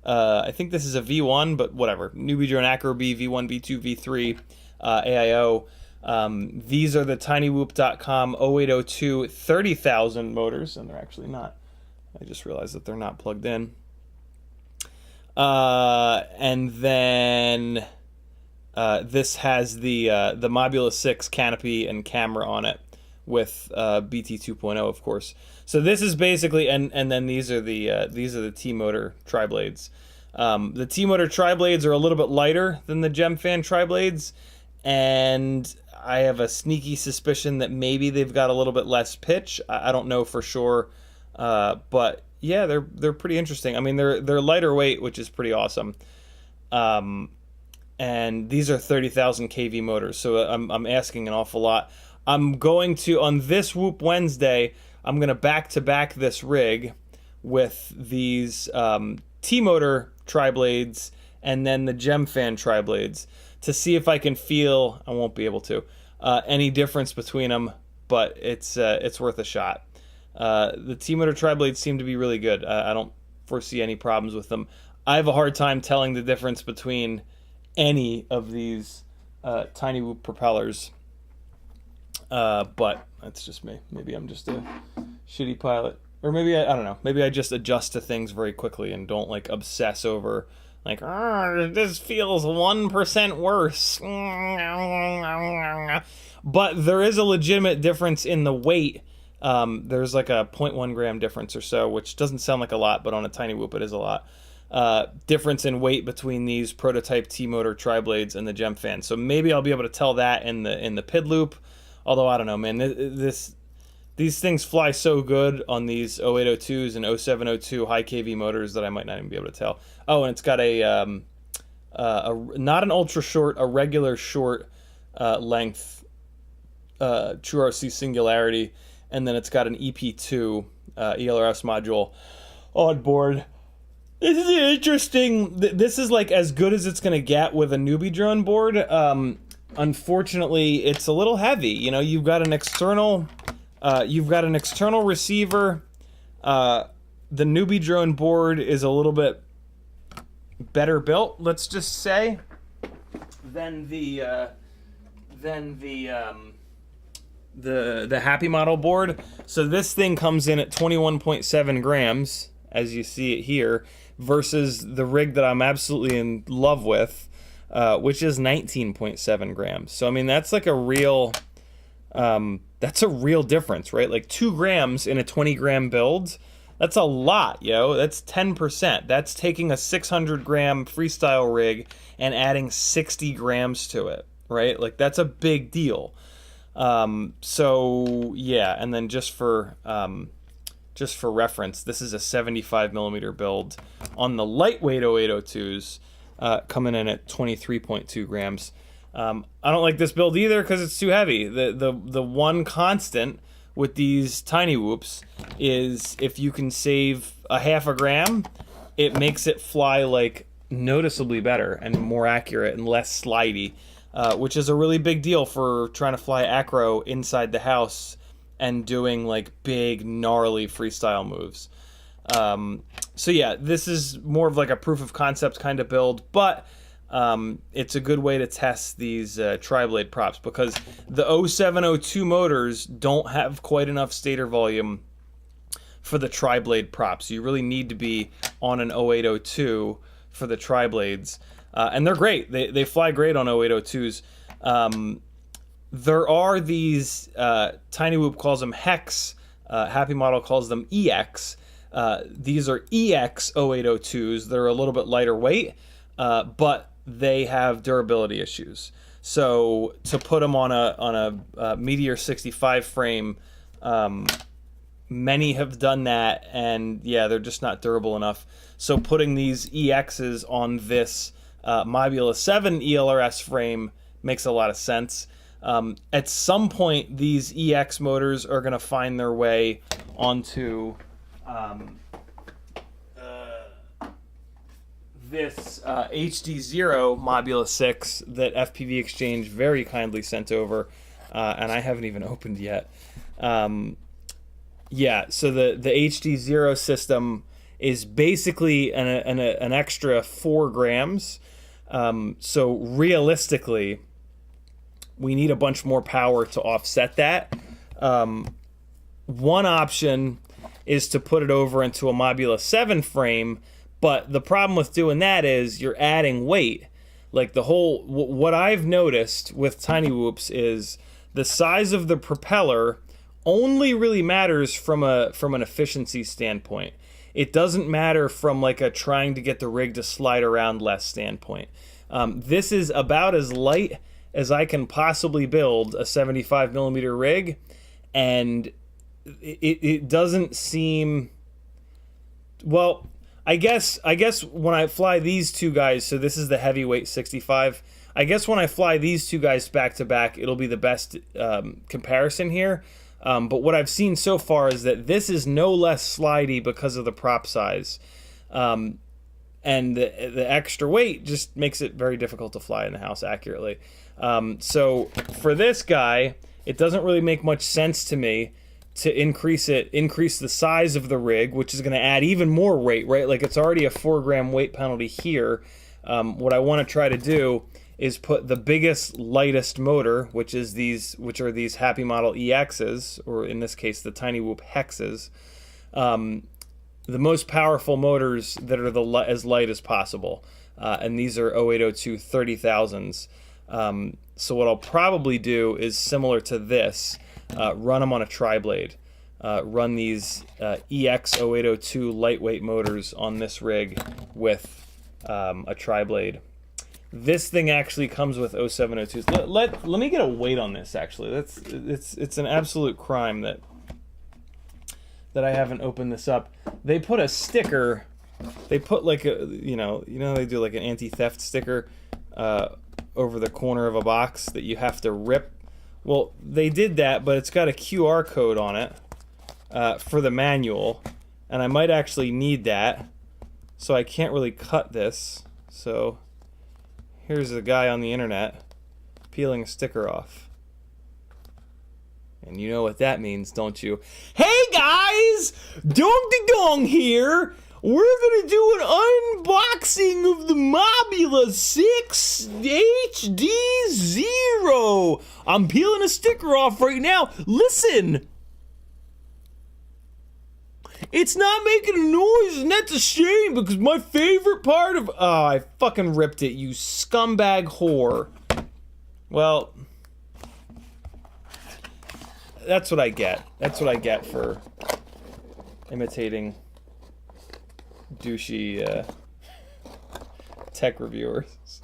I think this is a V1, but whatever. Newbie drone Acro B, V1, V2, V3, AIO. These are the tinywhoop.com 0802 30,000 motors, and they're actually not. I just realized that they're not plugged in. And then this has the Mobula 6 canopy and camera on it with BT 2.0, of course. So this is basically, and then these are the T-motor tri-blades. The T-motor tri-blades are a little bit lighter than the GemFan tri-blades, and I have a sneaky suspicion that maybe they've got a little bit less pitch. I don't know for sure, but yeah, they're pretty interesting. I mean, they're lighter weight, which is pretty awesome. And these are 30,000 kV motors, so I'm asking an awful lot. I'm going to, on this Whoop Wednesday, I'm going to back-to-back this rig with these T-motor tri-blades and then the GemFan tri-blades to see if I can feel, I won't be able to, any difference between them, but it's worth a shot. The T-motor tri-blades seem to be really good. I don't foresee any problems with them. I have a hard time telling the difference between any of these Tiny Whoop propellers. But that's just me. Maybe I'm just a shitty pilot. Or maybe I don't know. Maybe I just adjust to things very quickly and don't like obsess over like, this feels 1% worse. But there is a legitimate difference in the weight. There's like a 0.1 gram difference or so, which doesn't sound like a lot, but on a Tiny Whoop it is a lot. Difference in weight between these prototype T-motor tri-blades and the GemFan. So maybe I'll be able to tell that in the PID loop. Although, I don't know, man. These things fly so good on these 0802s and 0702 high KV motors that I might not even be able to tell. Oh, and it's got a not an ultra short, a regular short length True RC Singularity, and then it's got an EP2 ELRS module on board. This is interesting. This is like as good as it's going to get with a newbie drone board. Unfortunately, it's a little heavy. You know, you've got an external receiver. The newbie drone board is a little bit better built, let's just say, than the Happymodel board. So this thing comes in at 21.7 grams, as you see it here, versus the rig that I'm absolutely in love with, which is 19.7 grams. So I mean, that's like a real difference, right? Like 2 grams in a 20 gram build, that's a lot, yo. That's 10%. That's taking a 600 gram freestyle rig and adding 60 grams to it, right? Like that's a big deal. So yeah, and then just for reference, this is a 75 millimeter build on the lightweight 0802s, coming in at 23.2 grams. I don't like this build either because it's too heavy. The one constant with these Tiny Whoops is if you can save a half a gram, it makes it fly like noticeably better and more accurate and less slidey, which is a really big deal for trying to fly acro inside the house and doing like big gnarly freestyle moves. So yeah, this is more of like a proof of concept kind of build, but it's a good way to test these tri-blade props because the 0702 motors don't have quite enough stator volume for the tri-blade props. You really need to be on an 0802 for the tri-blades, and they're great. They fly great on 0802s. There are these, Tinywhoop calls them Hex, Happymodel calls them EX. These are EX 0802s. They're a little bit lighter weight, but they have durability issues. So to put them on a Meteor 65 frame, many have done that, and yeah, they're just not durable enough. So putting these EXs on this Mobula 7 ELRS frame makes a lot of sense. At some point, these EX motors are going to find their way onto this HDZero Mobula 6 that FPV Exchange very kindly sent over, and I haven't even opened yet. Yeah, so the HDZero system is basically an extra 4 grams. So realistically, we need a bunch more power to offset that. One option is to put it over into a Mobula 7 frame, but the problem with doing that is you're adding weight. Like the whole, what I've noticed with Tinywhoops is the size of the propeller only really matters from an efficiency standpoint. It doesn't matter from like a trying to get the rig to slide around less standpoint. This is about as light as I can possibly build a 75 millimeter rig, and it doesn't seem, well, I guess when I fly these two guys, so this is the heavyweight 65, I guess when I fly these two guys back to back, it'll be the best comparison here. But what I've seen so far is that this is no less slidey because of the prop size. And the extra weight just makes it very difficult to fly in the house accurately. So for this guy, it doesn't really make much sense to me to increase the size of the rig, which is going to add even more weight, right? Like it's already a 4 gram weight penalty here. What I want to try to do is put the biggest, lightest motor, which are these Happymodel EXs, or in this case, the Tinywhoop Hexes, the most powerful motors that are as light as possible. And these are 0802 30,000s. So what I'll probably do is similar to this, run them on a tri-blade. Run these EX 0802 lightweight motors on this rig with a tri-blade. This thing actually comes with 0702s. Let me get a weight on this. Actually, it's an absolute crime that I haven't opened this up. They put a sticker. They put like a you know they do like an anti-theft sticker over the corner of a box that you have to rip. Well, they did that, but it's got a QR code on it for the manual, and I might actually need that, so I can't really cut this. So here's a guy on the internet peeling a sticker off. And you know what that means, don't you? Hey guys! Dong Dong here! We're gonna do an unboxing of the Mobula 6 HDZero! I'm peeling a sticker off right now. Listen! It's not making a noise, and that's a shame, because my favorite part of... Oh, I fucking ripped it, you scumbag whore. Well, that's what I get. That's what I get for imitating douchey tech reviewers.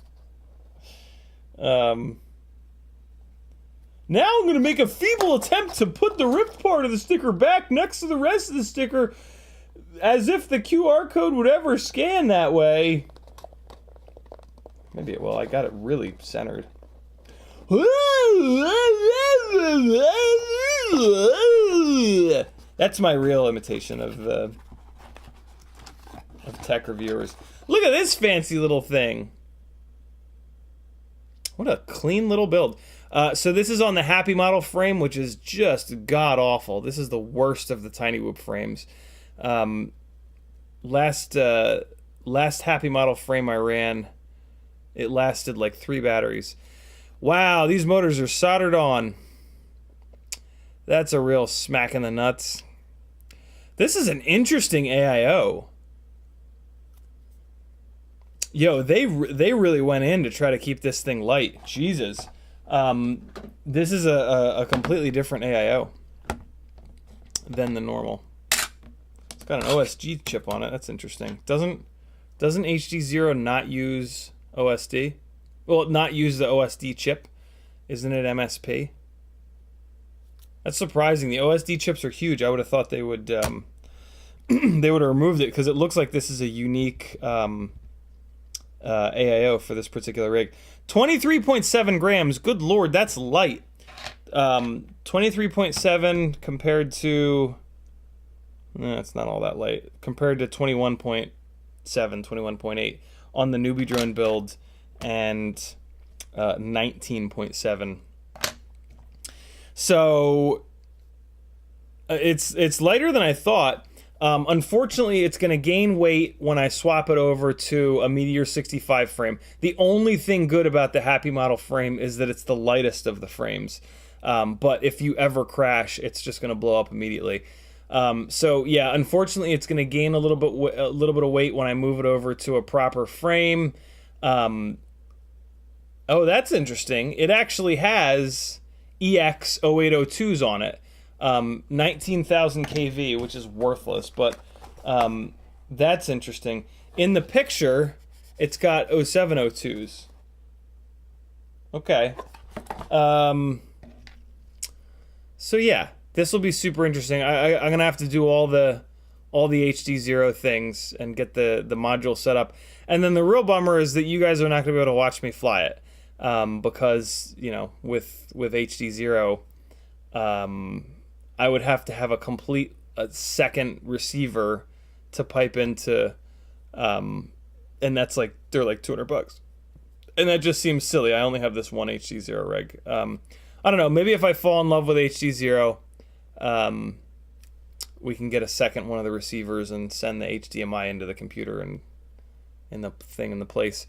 Now I'm going to make a feeble attempt to put the ripped part of the sticker back next to the rest of the sticker, as if the QR code would ever scan that way. Maybe it will. I got it really centered. That's my real imitation of tech reviewers. Look at this fancy little thing. What a clean little build. So this is on the Happymodel frame, which is just god-awful. This is the worst of the Tiny Whoop frames. Last Happymodel frame I ran, it lasted like 3 batteries. Wow, these motors are soldered on. That's a real smack in the nuts. This is an interesting AIO. Yo, they really went in to try to keep this thing light. Jesus. This is a completely different AIO than the normal. It's got an OSG chip on it. That's interesting. Doesn't HDZero not use OSD? Well, not use the OSD chip. Isn't it MSP? That's surprising. The OSD chips are huge. I would have thought they would they would have removed it, because it looks like this is a unique AIO for this particular rig. 23.7 grams. Good lord, that's light. 23.7 compared to... it's not all that light. Compared to 21.7, 21.8 on the newbie drone build, and 19.7. So it's lighter than I thought. Unfortunately, it's going to gain weight when I swap it over to a Meteor 65 frame. The only thing good about the Happymodel frame is that it's the lightest of the frames. But if you ever crash, it's just going to blow up immediately. So yeah, unfortunately, it's going to gain a little bit of weight when I move it over to a proper frame. Oh, that's interesting. It actually has EX0802s on it. 19,000 kV, which is worthless, but that's interesting. In the picture, it's got 0702s. Okay. So yeah, this will be super interesting. I'm gonna have to do all the HDZero things and get the module set up. And then the real bummer is that you guys are not gonna be able to watch me fly it, because you know, with HDZero, I would have to have a second receiver to pipe into, and that's like, they're like $200, and that just seems silly. I only have this one HDZero rig. I don't know. Maybe if I fall in love with HDZero, we can get a second one of the receivers and send the HDMI into the computer and in the thing in the place.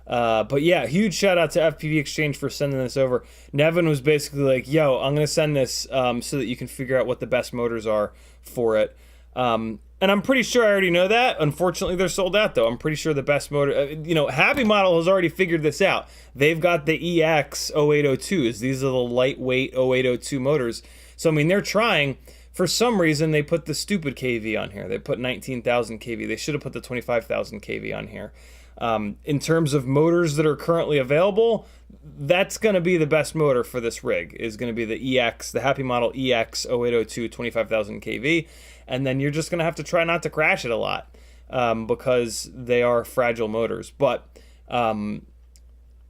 But yeah, huge shout out to FPV Exchange for sending this over. Nevin was basically like, yo, I'm going to send this so that you can figure out what the best motors are for it. And I'm pretty sure I already know that. Unfortunately, they're sold out, though. I'm pretty sure the best motor... Happymodel has already figured this out. They've got the EX0802s. These are the lightweight 0802 motors. So, I mean, they're trying... For some reason, they put the stupid KV on here. They put 19,000 kV. They should have put the 25,000 kV on here. In terms of motors that are currently available, that's going to be the best motor for this rig, is going to be the Happymodel EX0802 25,000 kV, and then you're just going to have to try not to crash it a lot, because they are fragile motors. But the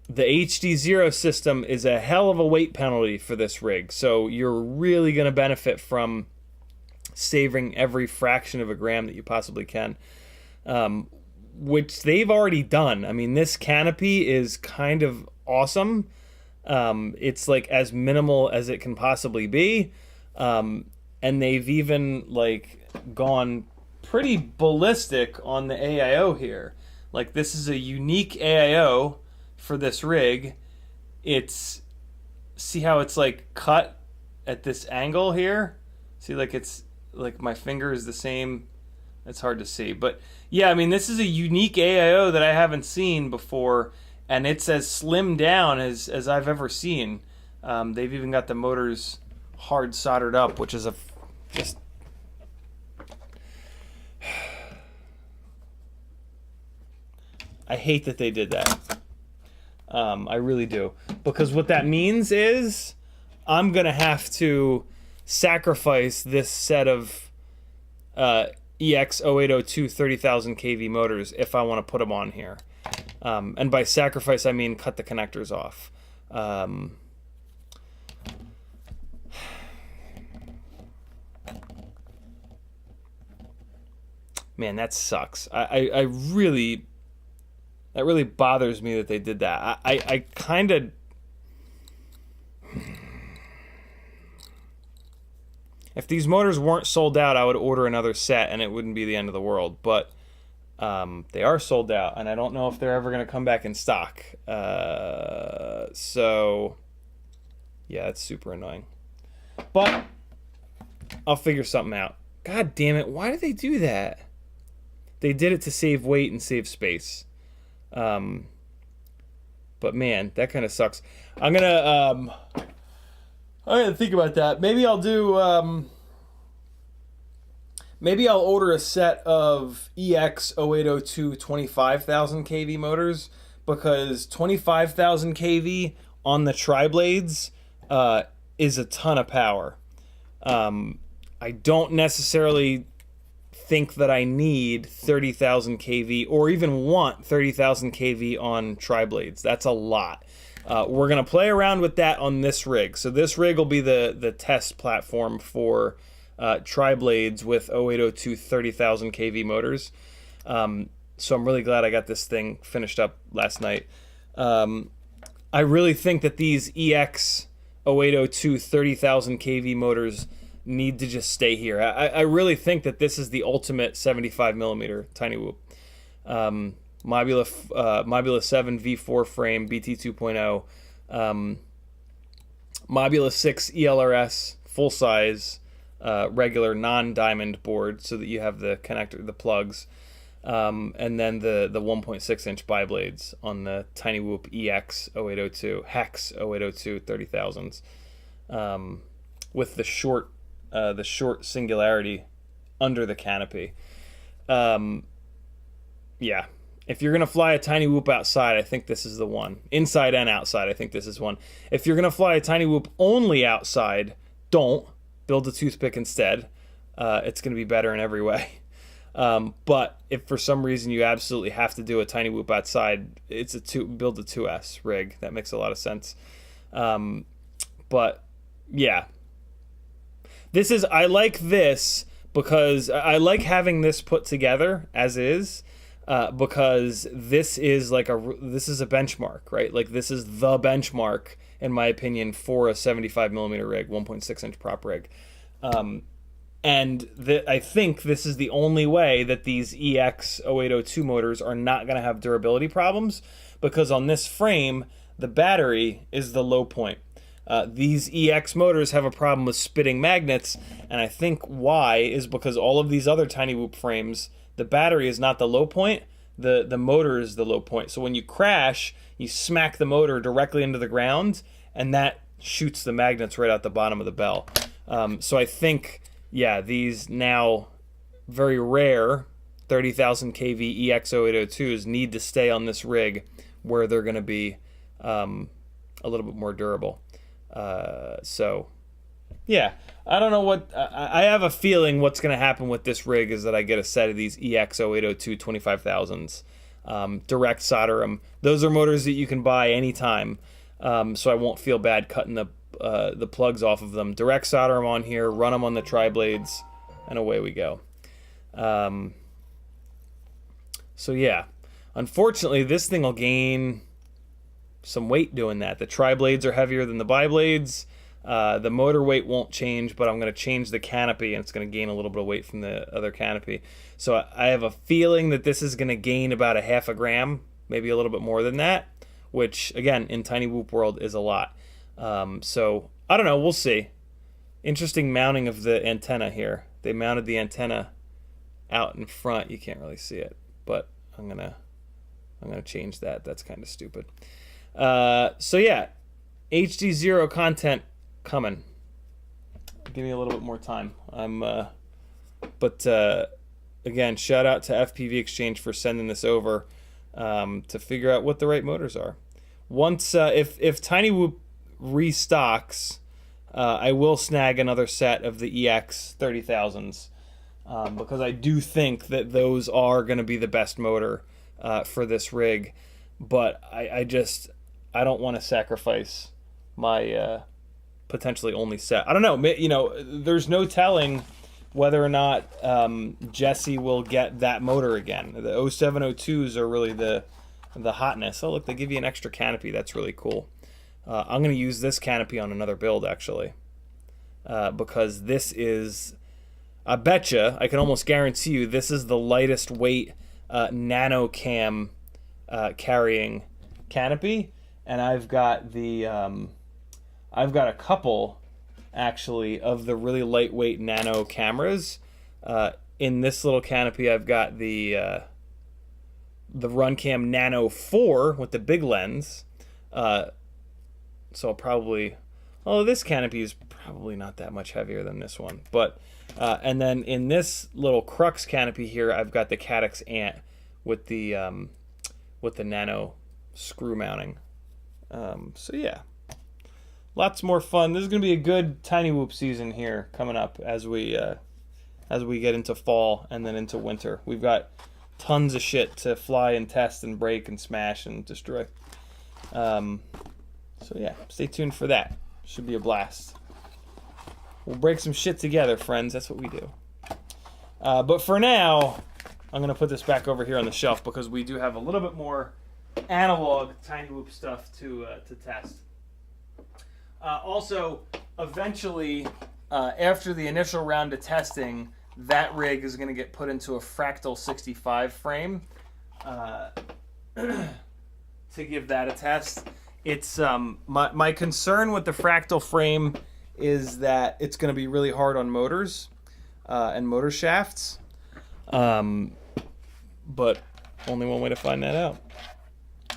HDZero system is a hell of a weight penalty for this rig, so you're really going to benefit from saving every fraction of a gram that you possibly can. Which they've already done. I mean, this canopy is kind of awesome. It's like as minimal as it can possibly be. And they've even like gone pretty ballistic on the AIO here. Like, this is a unique AIO for this rig. See how it's like cut at this angle here? See, like it's like my finger is the same. It's hard to see, but yeah, I mean, this is a unique AIO that I haven't seen before, and it's as slimmed down as I've ever seen. They've even got the motors hard soldered up, which is just... I hate that they did that. I really do, because what that means is I'm gonna have to sacrifice this set of EX0802 30,000 kV motors if I want to put them on here. And by sacrifice, I mean cut the connectors off. Man, that sucks. I really That really bothers me that they did that. I kind of... If these motors weren't sold out, I would order another set and it wouldn't be the end of the world. But they are sold out, and I don't know if they're ever going to come back in stock. So, yeah, it's super annoying. But I'll figure something out. God damn it, why did they do that? They did it to save weight and save space. But man, that kind of sucks. I'm gonna think about that. Maybe I'll do maybe I'll order a set of EX0802 25,000 kV motors, because 25,000 kV on the tri-blades is a ton of power. I don't necessarily think that I need 30,000 kV or even want 30,000 kV on tri-blades. That's a lot. We're going to play around with that on this rig. So this rig will be the test platform for tri-blades with 0802 30,000 kV motors. So I'm really glad I got this thing finished up last night. I really think that these EX0802 30,000 kV motors need to just stay here. I really think that this is the ultimate 75 millimeter tiny whoop. Mobula 7 V4 frame, BT 2.0, Mobula 6 ELRS, full size, regular non-diamond board, so that you have the connector, the plugs, and then the 1.6 inch biblades on the tiny whoop EX0802, Hex 0802 30,000s, with the short singularity under the canopy. Yeah. If you're going to fly a tiny whoop outside, I think this is the one. Inside and outside, I think this is one. If you're going to fly a tiny whoop only outside, don't. Build a toothpick instead. It's going to be better in every way. But if for some reason you absolutely have to do a tiny whoop outside, build a 2S rig. That makes a lot of sense. But yeah. I like this because I like having this put together as is. Because this is a benchmark, right? Like, this is the benchmark, in my opinion, for a 75 millimeter rig, 1.6 inch prop rig. And I think this is the only way that these EX0802 motors are not going to have durability problems, because on this frame, the battery is the low point. These EX motors have a problem with spitting magnets, and I think why is because all of these other tiny whoop frames, the battery is not the low point, the motor is the low point. So when you crash, you smack the motor directly into the ground, and that shoots the magnets right out the bottom of the bell. So I think, yeah, these now very rare 30,000 kV EX0802s need to stay on this rig where they're going to be a little bit more durable. So, yeah, I don't know what... I have a feeling what's going to happen with this rig is that I get a set of these EX0802 25,000s. Direct solder them. Those are motors that you can buy anytime, so I won't feel bad cutting the plugs off of them. Direct solder them on here, run them on the tri-blades, and away we go. So yeah, unfortunately, this thing will gain some weight doing that. The tri-blades are heavier than the biblades. The motor weight won't change, but I'm going to change the canopy, and it's going to gain a little bit of weight from the other canopy. So I have a feeling that this is going to gain about a half a gram, maybe a little bit more than that, which, again, in tiny whoop world is a lot. So I don't know. We'll see. Interesting mounting of the antenna here. They mounted the antenna out in front. You can't really see it, but I'm gonna change that. That's kind of stupid. So yeah, HDZero content coming. Give me a little bit more time. Again, shout out to FPV Exchange for sending this over to figure out what the right motors are. Once if Tiny Whoop restocks, I will snag another set of the EX 30,000s because I do think that those are going to be the best motor for this rig. But I don't want to sacrifice my potentially only set. I don't know. You know, there's no telling whether or not Jesse will get that motor again. The 0702s are really the the hotness. Oh, look, they give you an extra canopy. That's really cool. I'm going to use this canopy on another build, actually, because this is, I betcha, I can almost guarantee you, this is the lightest weight nano cam carrying canopy, and I've got a couple, actually, of the really lightweight nano cameras. In this little canopy, I've got the Runcam Nano 4 with the big lens. So I'll probably, oh, this canopy is probably not that much heavier than this one. But and then in this little crux canopy here, I've got the Caddx Ant with the nano screw mounting. So yeah, lots more fun. This is gonna be a good tiny whoop season here coming up as we get into fall and then into winter. We've got tons of shit to fly and test and break and smash and destroy. So yeah, stay tuned for that. Should be a blast. We'll break some shit together, friends. That's what we do. But for now, I'm gonna put this back over here on the shelf because we do have a little bit more analog tiny whoop stuff to test. Also, eventually, after the initial round of testing, that rig is going to get put into a Fractal 65 frame to give that a test. It's my concern with the Fractal frame is that it's going to be really hard on motors and motor shafts, but only one way to find that out,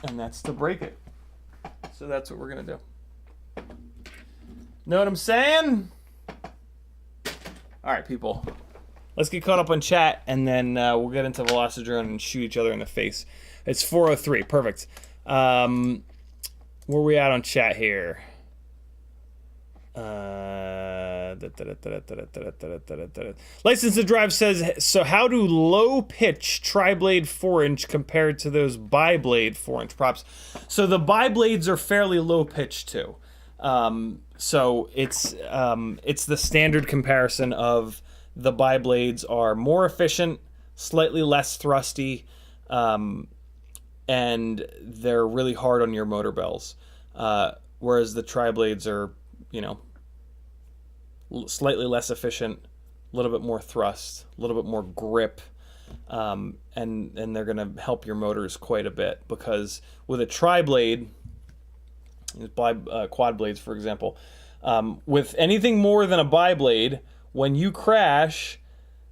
and that's to break it. So that's what we're going to do. Know what I'm saying? All right, people. Let's get caught up on chat, and then we'll get into Velocidrone and shoot each other in the face. It's 4:03. Perfect. Where are we at on chat here? License to Drive says, so how do low-pitch tri-blade 4-inch compared to those bi-blade 4-inch props? So the bi-blades are fairly low-pitch, too. So it's the standard comparison of the biblades are more efficient, slightly less thrusty, and they're really hard on your motor bells. Whereas the tri-blades are, slightly less efficient, a little bit more thrust, a little bit more grip, and they're going to help your motors quite a bit, because with a tri-blade, quad blades, for example, with anything more than a biblade, when you crash,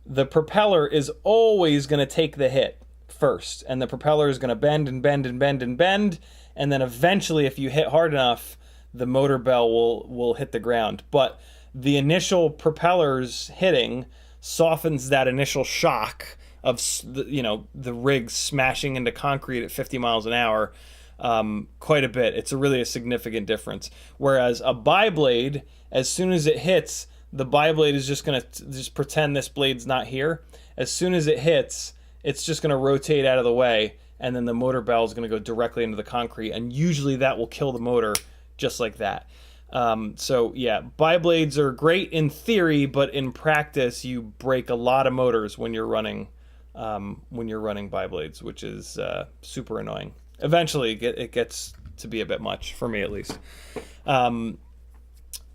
the propeller is always going to take the hit first, and the propeller is going to bend and bend and bend and bend, and then eventually, if you hit hard enough, the motor bell will hit the ground. But the initial propellers hitting softens that initial shock of the rig smashing into concrete at 50 miles an hour quite a bit. It's really a significant difference. Whereas a bi-blade, as soon as it hits, the bi-blade is just going to just pretend this blade's not here. As soon as it hits, it's just going to rotate out of the way, and then the motor bell is going to go directly into the concrete, and usually that will kill the motor just like that. So yeah, bi-blades are great in theory, but in practice, you break a lot of motors when you're running bi-blades, which is super annoying. Eventually, it gets to be a bit much, for me at least.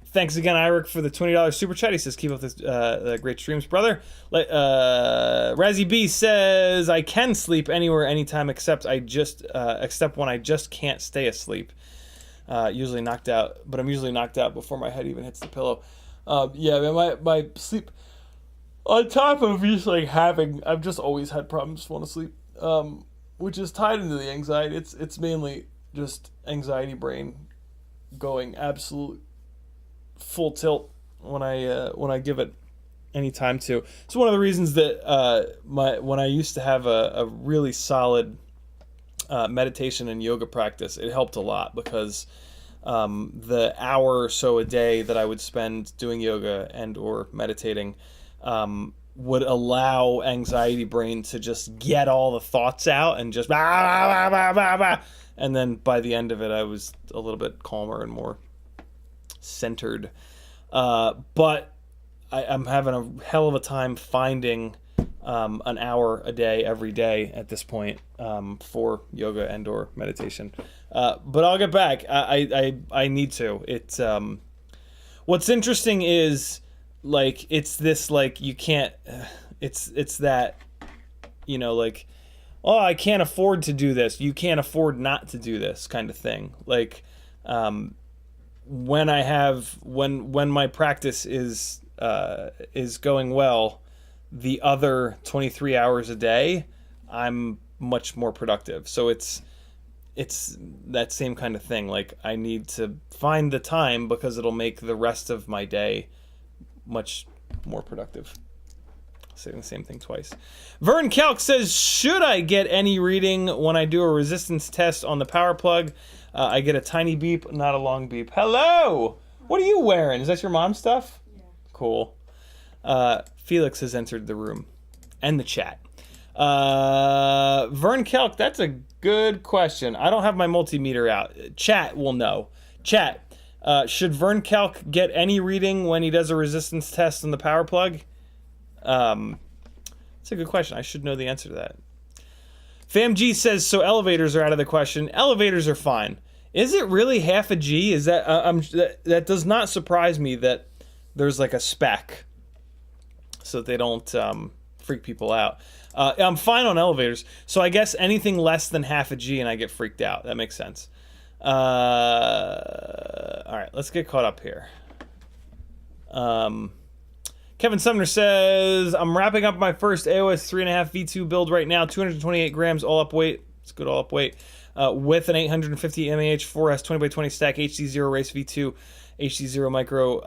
Thanks again, Iric, for the $20 super chat. He says, keep up this great streams, brother. Razzie B says, I can sleep anywhere, anytime, except when I just can't stay asleep. Usually knocked out, but I'm usually knocked out before my head even hits the pillow. Yeah, man, my sleep, on top of just I've just always had problems falling asleep, which is tied into the anxiety. It's mainly just anxiety brain going absolute full tilt when I give it any time to. It's one of the reasons that when I used to have a really solid meditation and yoga practice, it helped a lot, because the hour or so a day that I would spend doing yoga and or meditating would allow anxiety brain to just get all the thoughts out and just and then by the end of it I was a little bit calmer and more centered. But I'm having a hell of a time finding an hour a day every day at this point for yoga and or meditation. But I'll get back. I need to. It's what's interesting is like it's this like you can't. It's that like, oh, I can't afford to do this. You can't afford not to do this kind of thing. Like when my practice is going well, the other 23 hours a day, I'm much more productive. So it's that same kind of thing. Like I need to find the time because it'll make the rest of my day much more productive. Saying the same thing twice. Vern Kelk says, should I get any reading when I do a resistance test on the power plug? I get a tiny beep, not a long beep. Hello! What are you wearing? Is that your mom's stuff? Yeah. Cool. Felix has entered the room and the chat. Vern Kelk, that's a good question. I don't have my multimeter out. Chat will know. Chat, should Vern Kelk get any reading when he does a resistance test on the power plug? It's a good question. I should know the answer to that. FamG says, so elevators are out of the question. Elevators are fine. Is it really half a G? Is that that does not surprise me that there's like a spec so that they don't freak people out. I'm fine on elevators, so I guess anything less than half a G and I get freaked out. That makes sense. All right, let's get caught up here. Kevin Sumner says, I'm wrapping up my first AOS 3.5 V2 build right now, 228 grams all up weight. It's good all up weight. With an 850 mAh 4S 20x20 stack HDZero Race V2 HDZero Micro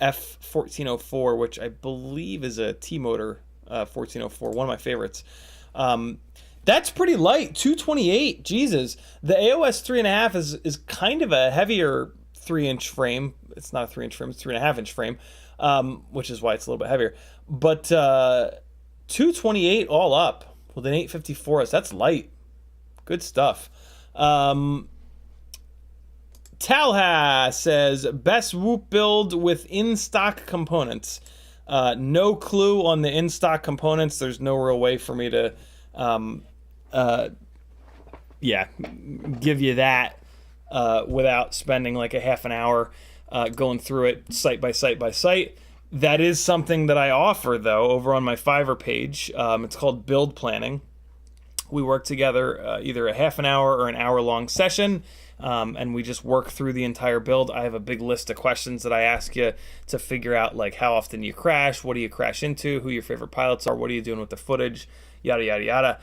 F1404, which I believe is a T-Motor 1404, one of my favorites. That's pretty light, 228. Jesus. The AOS 3.5 is kind of a heavier 3-inch frame. It's not a 3-inch frame, it's a 3.5-inch frame. Which is why it's a little bit heavier. But 228 all up with an 854S. That's light. Good stuff. Talha says, best Whoop build with in-stock components. No clue on the in-stock components. There's no real way for me to give you that without spending like a half an hour going through it site by site by site. That is something that I offer, though, over on my Fiverr page. It's called Build Planning. We work together either a half an hour or an hour-long session, and we just work through the entire build. I have a big list of questions that I ask you to figure out, like how often you crash, what do you crash into, who your favorite pilots are, what are you doing with the footage, yada, yada, yada.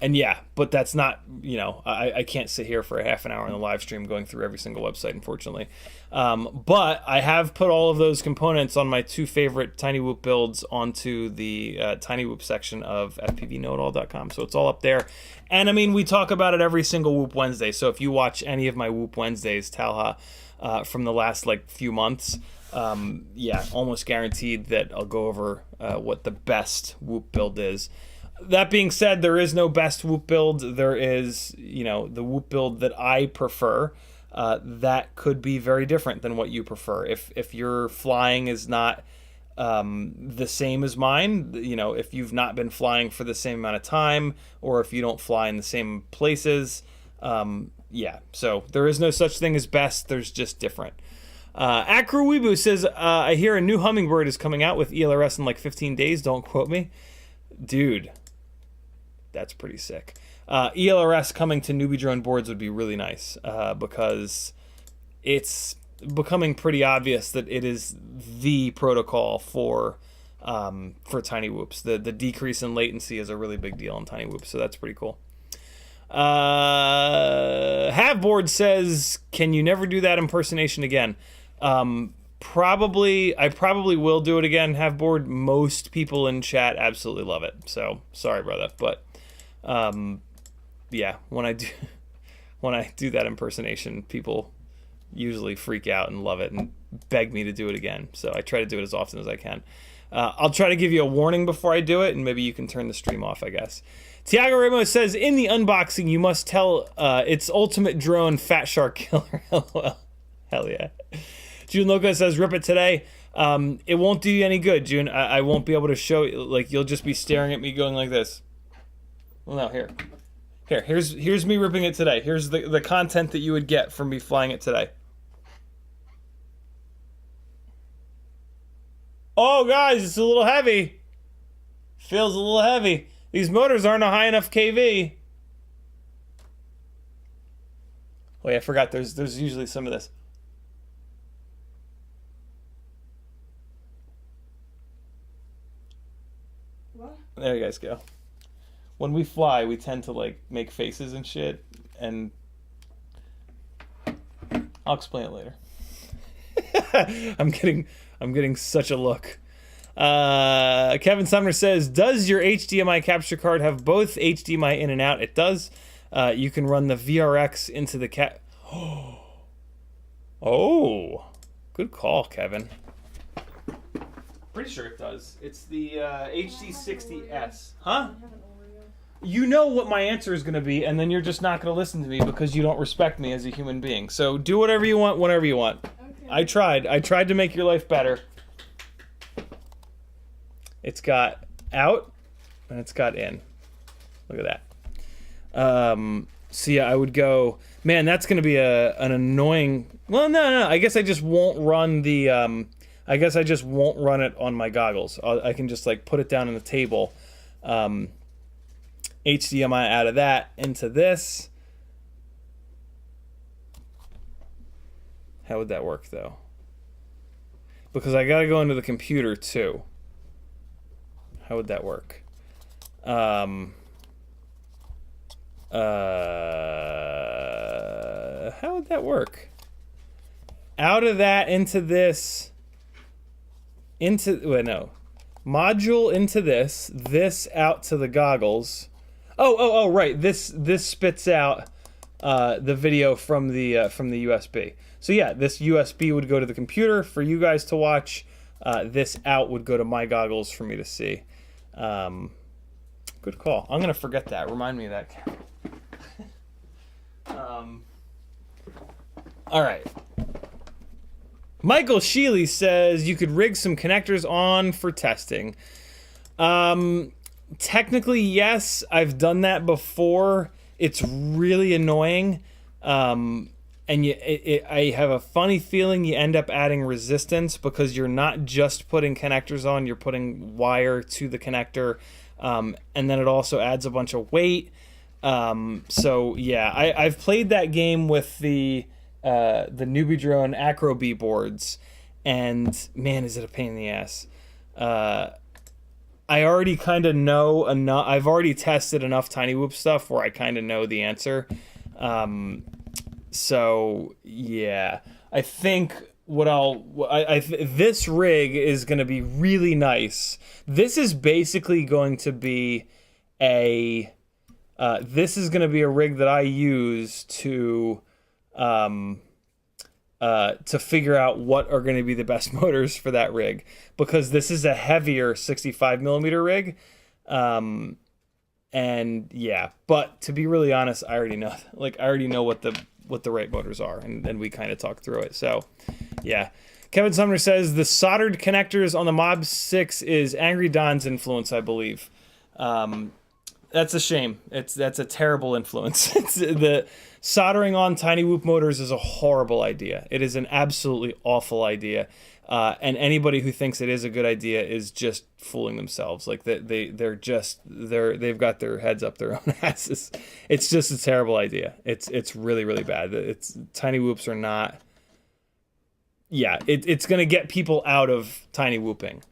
And yeah, but that's not, I can't sit here for a half an hour in the live stream going through every single website, unfortunately. But I have put all of those components on my two favorite Tiny Whoop builds onto the Tiny Whoop section of FPVKnowItAll.com. So it's all up there. And I mean, we talk about it every single Whoop Wednesday. So if you watch any of my Whoop Wednesdays, Talha, from the last few months, almost guaranteed that I'll go over what the best Whoop build is. That being said, there is no best Whoop build. There is, the Whoop build that I prefer. That could be very different than what you prefer. If your flying is not the same as mine, if you've not been flying for the same amount of time, or if you don't fly in the same places, so there is no such thing as best. There's just different. Acroweebu says, I hear a new Hummingbird is coming out with ELRS in 15 days. Don't quote me. Dude, that's pretty sick. ELRS coming to newbie drone boards would be really nice because it's becoming pretty obvious that it is the protocol for tiny whoops. The decrease in latency is a really big deal in tiny whoops, so that's pretty cool. Haveboard says, can you never do that impersonation again? I probably will do it again, Haveboard. Most people in chat absolutely love it, so sorry, brother, but when I do that impersonation, people usually freak out and love it and beg me to do it again. So I try to do it as often as I can. I'll try to give you a warning before I do it, and maybe you can turn the stream off, I guess. Tiago Ramos says, in the unboxing, you must tell its ultimate drone, Fat Shark Killer. LOL. Hell yeah. June Loco says, rip it today. It won't do you any good, June. I won't be able to show you. Like, you'll just be staring at me going like this. Well, no, here's me ripping it today. Here's the content that you would get from me flying it today. Oh, guys, it's a little heavy. Feels a little heavy. These motors aren't a high enough kV. Oh yeah, I forgot. There's usually some of this. What? There you guys go. When we fly, we tend to like make faces and shit, and I'll explain it later. I'm getting such a look. Kevin Sumner says, does your HDMI capture card have both HDMI in and out? It does. You can run the VRX into the Oh, good call, Kevin. Pretty sure it does. It's the HD60S. Huh? You know what my answer is going to be, and then you're just not going to listen to me because you don't respect me as a human being. So do whatever you want, whenever you want. Okay. I tried to make your life better. It's got out, and it's got in. Look at that. So yeah, I would go, man, that's going to be an annoying... Well, no, I guess I just won't run the... I guess I just won't run it on my goggles. I can just like put it down on the table. HDMI out of that into this. How would that work though? Because I gotta go into the computer too. How would that work? How would that work? Out of that into this. Module into this out to the goggles. Oh, right. This spits out the video from the USB. So yeah, this USB would go to the computer for you guys to watch. This out would go to my goggles for me to see. Good call. I'm gonna forget that. Remind me of that. All right. Michael Sheely says you could rig some connectors on for testing. Technically, yes, I've done that before. It's really annoying. And I have a funny feeling you end up adding resistance because you're not just putting connectors on, you're putting wire to the connector. And then it also adds a bunch of weight. So yeah, I've played that game with the Newbie Drone Acro B boards, and man, is it a pain in the ass. I already kind of know enough. I've already tested enough Tiny Whoop stuff where I kind of know the answer. So yeah, I think this rig is going to be really nice. This is basically going to be a rig that I use to figure out what are going to be the best motors for that rig, because this is a heavier 65 millimeter rig. And yeah, but to be really honest, I already know what the right motors are, and we kind of talked through it. So yeah, Kevin Sumner says the soldered connectors on the Mob 6 is Angry Don's influence, I believe. That's a shame. That's a terrible influence. The soldering on Tiny Whoop motors is a horrible idea. It is an absolutely awful idea. And anybody who thinks it is a good idea is just fooling themselves. Like they've got their heads up their own asses. It's just a terrible idea. It's really, really bad. Tiny Whoops are not. Yeah, it's gonna get people out of tiny whooping,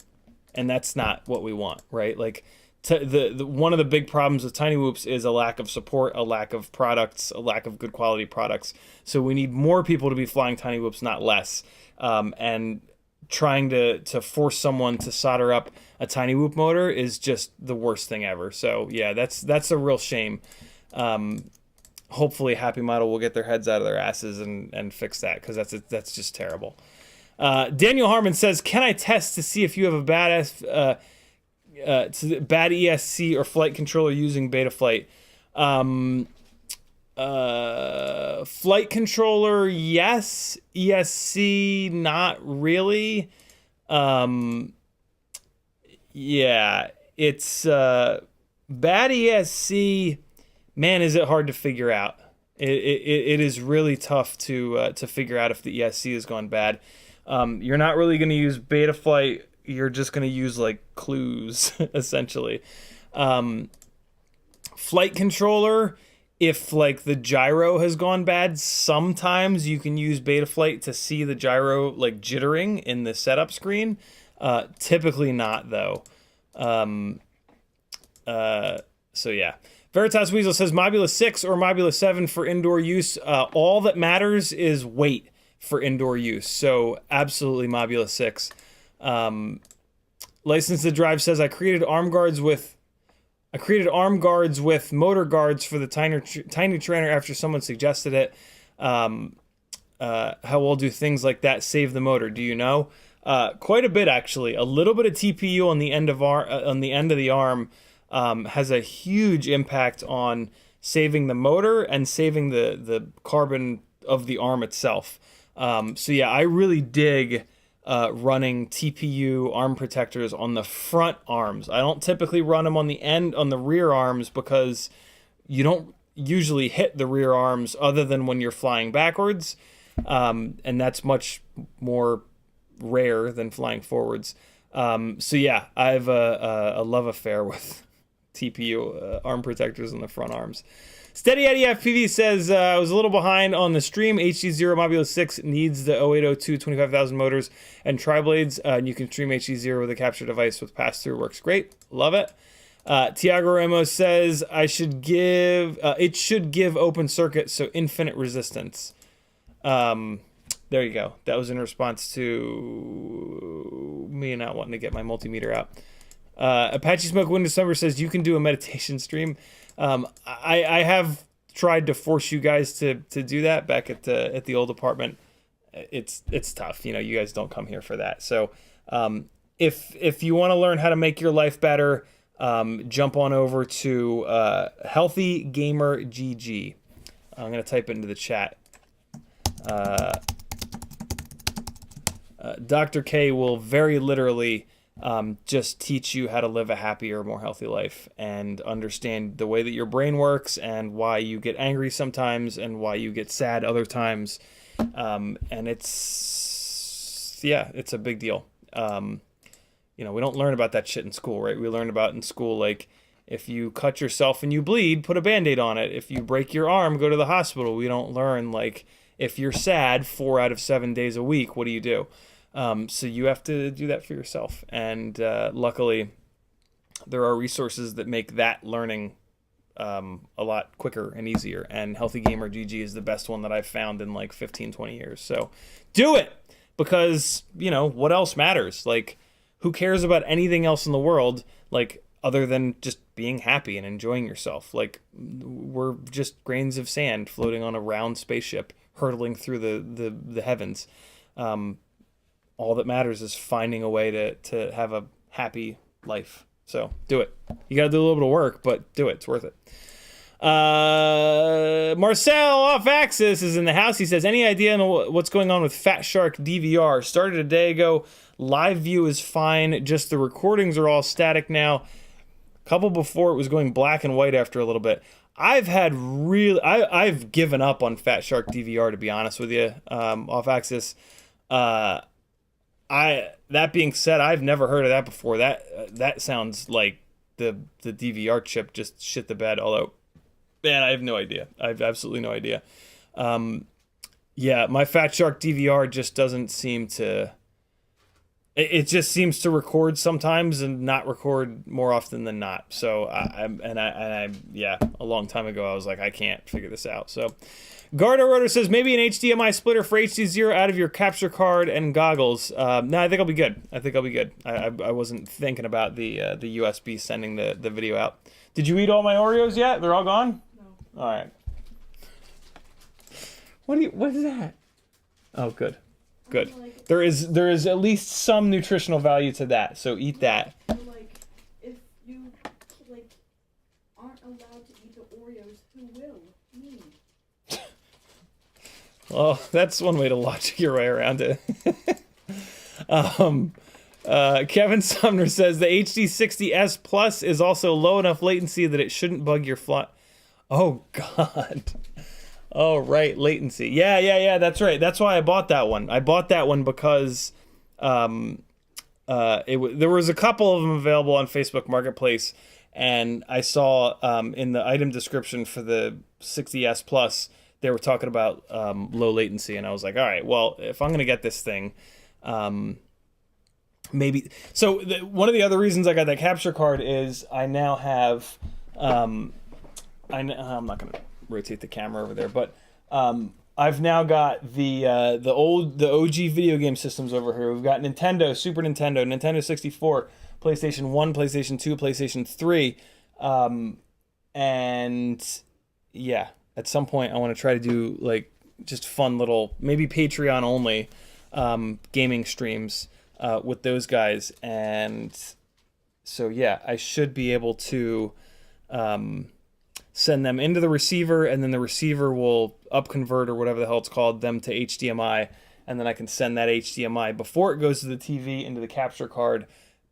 and that's not what we want, right? Like. One of the big problems with Tiny Whoops is a lack of support, a lack of products, a lack of good quality products. So we need more people to be flying Tiny Whoops, not less. And trying to force someone to solder up a Tiny Whoop motor is just the worst thing ever. So yeah, that's a real shame. Hopefully Happymodel will get their heads out of their asses and fix that, because that's just terrible. Daniel Harmon says, can I test to see if you have a bad ESC or flight controller using Betaflight? Flight controller, yes. ESC, not really. Yeah, it's bad ESC. Man, is it hard to figure out. It is really tough to figure out if the ESC has gone bad. You're not really going to use Betaflight. You're just going to use like clues essentially. Flight controller, if like the gyro has gone bad, sometimes you can use Betaflight to see the gyro like jittering in the setup screen. Typically not though. So yeah. Veritas Weasel says Mobula 6 or Mobula 7 for indoor use. All that matters is weight for indoor use. So absolutely Mobula 6. License to Drive says I created arm guards with motor guards for the tiny trainer after someone suggested it. How well do things like that save the motor? Do you know? Quite a bit actually. A little bit of TPU on the end of the arm has a huge impact on saving the motor and saving the carbon of the arm itself. So yeah, I really dig running TPU arm protectors on the front arms. I don't typically run them on the rear arms because you don't usually hit the rear arms other than when you're flying backwards. And that's much more rare than flying forwards. So yeah, I have a love affair with TPU arm protectors on the front arms. Steady Eddie FPV says, I was a little behind on the stream. HDZero Mobula 6 needs the 0802 25,000 motors and tri-blades. And you can stream HDZero with a capture device with pass-through. Works great. Love it. Tiago Ramos says, it should give open circuit, so infinite resistance. There you go. That was in response to me not wanting to get my multimeter out. Apache Smoke Windows Summer says you can do a meditation stream. I have tried to force you guys to do that back at the old apartment. It's tough. You know, you guys don't come here for that. So if you want to learn how to make your life better, jump on over to Healthy Gamer GG. I'm gonna type it into the chat. Dr. K will very literally just teach you how to live a happier, more healthy life and understand the way that your brain works and why you get angry sometimes and why you get sad other times. And it's a big deal. You know, we don't learn about that shit in school, right? We learn about in school, like, if you cut yourself and you bleed, put a Band-Aid on it. If you break your arm, go to the hospital. We don't learn, like, if you're sad 4 out of 7 days a week, what do you do? So you have to do that for yourself. And luckily, there are resources that make that learning a lot quicker and easier. And Healthy Gamer GG is the best one that I've found in like 15, 20 years. So do it, because, you know, what else matters? Like, who cares about anything else in the world, like, other than just being happy and enjoying yourself? Like, we're just grains of sand floating on a round spaceship, hurtling through the heavens. All that matters is finding a way to have a happy life. So do it. You got to do a little bit of work, but do it. It's worth it. Marcel Off Axis is in the house. He says, any idea on what's going on with Fat Shark DVR? Started a day ago. Live view is fine. Just the recordings are all static now. A couple before, it was going black and white after a little bit. I've given up on Fat Shark DVR, to be honest with you. Off Axis. That being said, I've never heard of that before. That sounds like the DVR chip just shit the bed. Although, man, I have no idea. I have absolutely no idea. Yeah, my Fat Shark DVR just doesn't seem to. It just seems to record sometimes and not record more often than not. So a long time ago I was like, I can't figure this out. So Gardo Rotor says maybe an HDMI splitter for HDZero out of your capture card and goggles. No, I think I'll be good. I wasn't thinking about the USB sending the video out. Did you eat all my Oreos yet? They're all gone? No. All right. What is that? Oh, good. Good. There is at least some nutritional value to that, so eat that. Like, if you aren't allowed to eat the Oreos, who will? Me. Well, that's one way to logic your way around it. Kevin Sumner says the HD60S Plus is also low enough latency that it shouldn't bug your fly. Oh, God. Oh, right, latency. Yeah, that's right. That's why I bought that one. I bought that one because there was a couple of them available on Facebook Marketplace, and I saw in the item description for the 60S Plus, they were talking about low latency, and I was like, all right, well, if I'm going to get this thing, maybe. So one of the other reasons I got that capture card is I now have, I'm not going to rotate the camera over there, but I've now got the OG video game systems over here. We've got Nintendo, Super Nintendo, Nintendo 64, PlayStation 1, PlayStation 2, PlayStation 3, and yeah, at some point I want to try to do like just fun little, maybe Patreon only gaming streams with those guys, and so yeah, I should be able to send them into the receiver, and then the receiver will upconvert or whatever the hell it's called them to HDMI, and then I can send that HDMI before it goes to the TV into the capture card,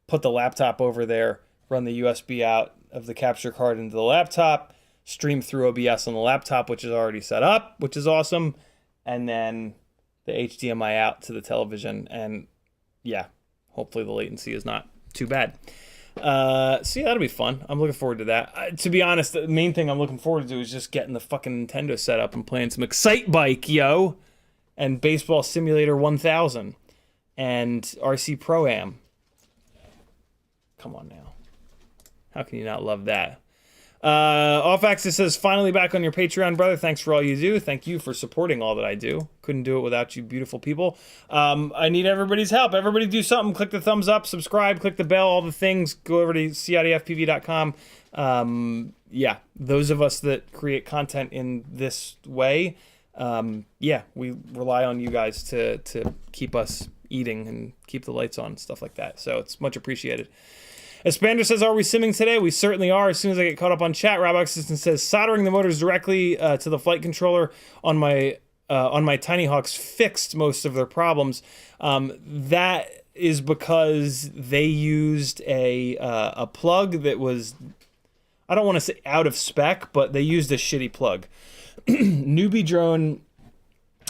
put the laptop over there, run the USB out of the capture card into the laptop, stream through OBS on the laptop, which is already set up, which is awesome, and then the HDMI out to the television, and yeah, hopefully the latency is not too bad. So yeah, that'll be fun. I'm looking forward to that. To be honest, the main thing I'm looking forward to is just getting the fucking Nintendo set up and playing some Excite Bike, yo, and Baseball Simulator 1000 and RC Pro-Am. Come on now. How can you not love that? Off Axis says, finally back on your Patreon, brother. Thanks for all you do. Thank you for supporting all that I do. Couldn't do it without you beautiful people. I need everybody's help. Everybody do something. Click the thumbs up, subscribe, click the bell, all the things. Go over to CiottiFPV.com. Yeah, those of us that create content in this way, yeah, we rely on you guys to keep us eating and keep the lights on and stuff like that. So it's much appreciated. Espander says, are we simming today? We certainly are. As soon as I get caught up on chat, Rob Assistant says, soldering the motors directly to the flight controller on my Tiny Hawks fixed most of their problems. That is because they used a plug that was, I don't want to say out of spec, but they used a shitty plug. Newbie Drone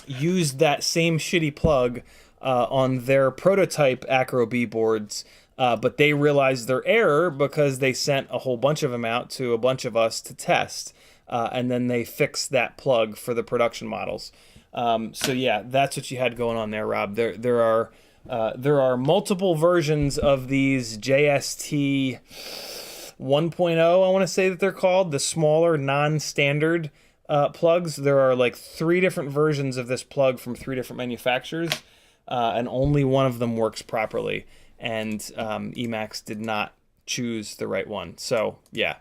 used that same shitty plug on their prototype Acro B boards. But they realized their error because they sent a whole bunch of them out to a bunch of us to test, and then they fixed that plug for the production models. So yeah, that's what you had going on there, Rob. There are multiple versions of these JST 1.0. I want to say that they're called the smaller non-standard plugs. There are like 3 different versions of this plug from 3 different manufacturers, and only one of them works properly. And Emacs did not choose the right one. So yeah,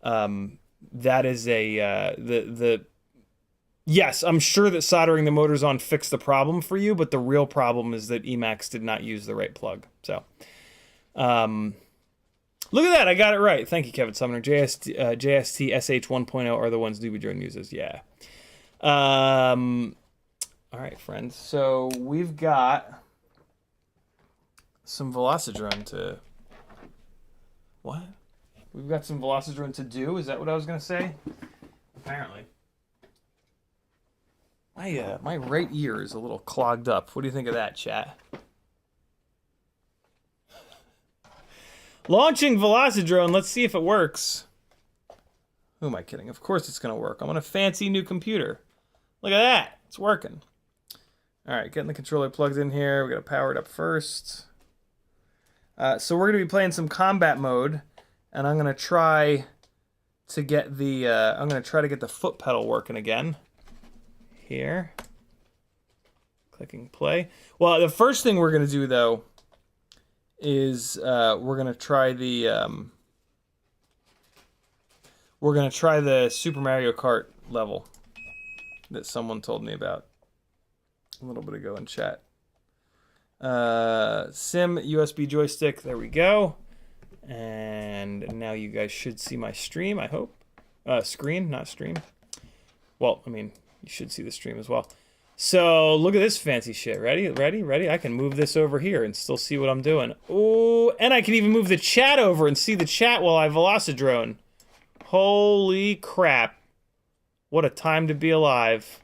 that is a yes, I'm sure that soldering the motors on fixed the problem for you, but the real problem is that Emacs did not use the right plug. So look at that, I got it right. Thank you, Kevin Sumner. JST SH 1.0 are the ones Newbie Drone uses. Yeah. All right, friends. So we've got some Velocidrone to... What? We've got some Velocidrone to do? Is that what I was going to say? Apparently. My right ear is a little clogged up. What do you think of that, chat? Launching Velocidrone. Let's see if it works. Who am I kidding? Of course it's going to work. I'm on a fancy new computer. Look at that. It's working. All right, getting the controller plugged in here. We got to power it up first. So we're going to be playing some combat mode, and I'm going to try to get the foot pedal working again. Here. Clicking play. Well, the first thing we're going to do though is we're going to try the Super Mario Kart level that someone told me about a little bit ago in chat. Sim USB joystick, there we go. And now you guys should see my stream, I hope. Screen, not stream. Well, I mean, you should see the stream as well. So look at this fancy shit. Ready? Ready? Ready? I can move this over here and still see what I'm doing. Ooh, and I can even move the chat over and see the chat while I Velocidrone. Holy crap. What a time to be alive.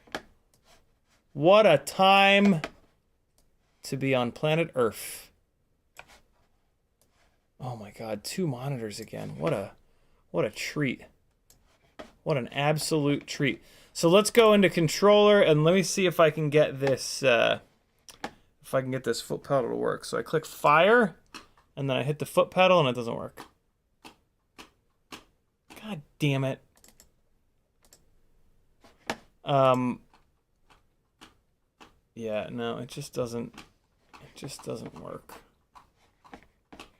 What a time to be on planet Earth. Oh my god, 2 monitors again. What a treat. What an absolute treat. So let's go into controller and let me see if I can get this foot pedal to work. So I click fire and then I hit the foot pedal and it doesn't work. God damn it. Yeah, no, it just doesn't work.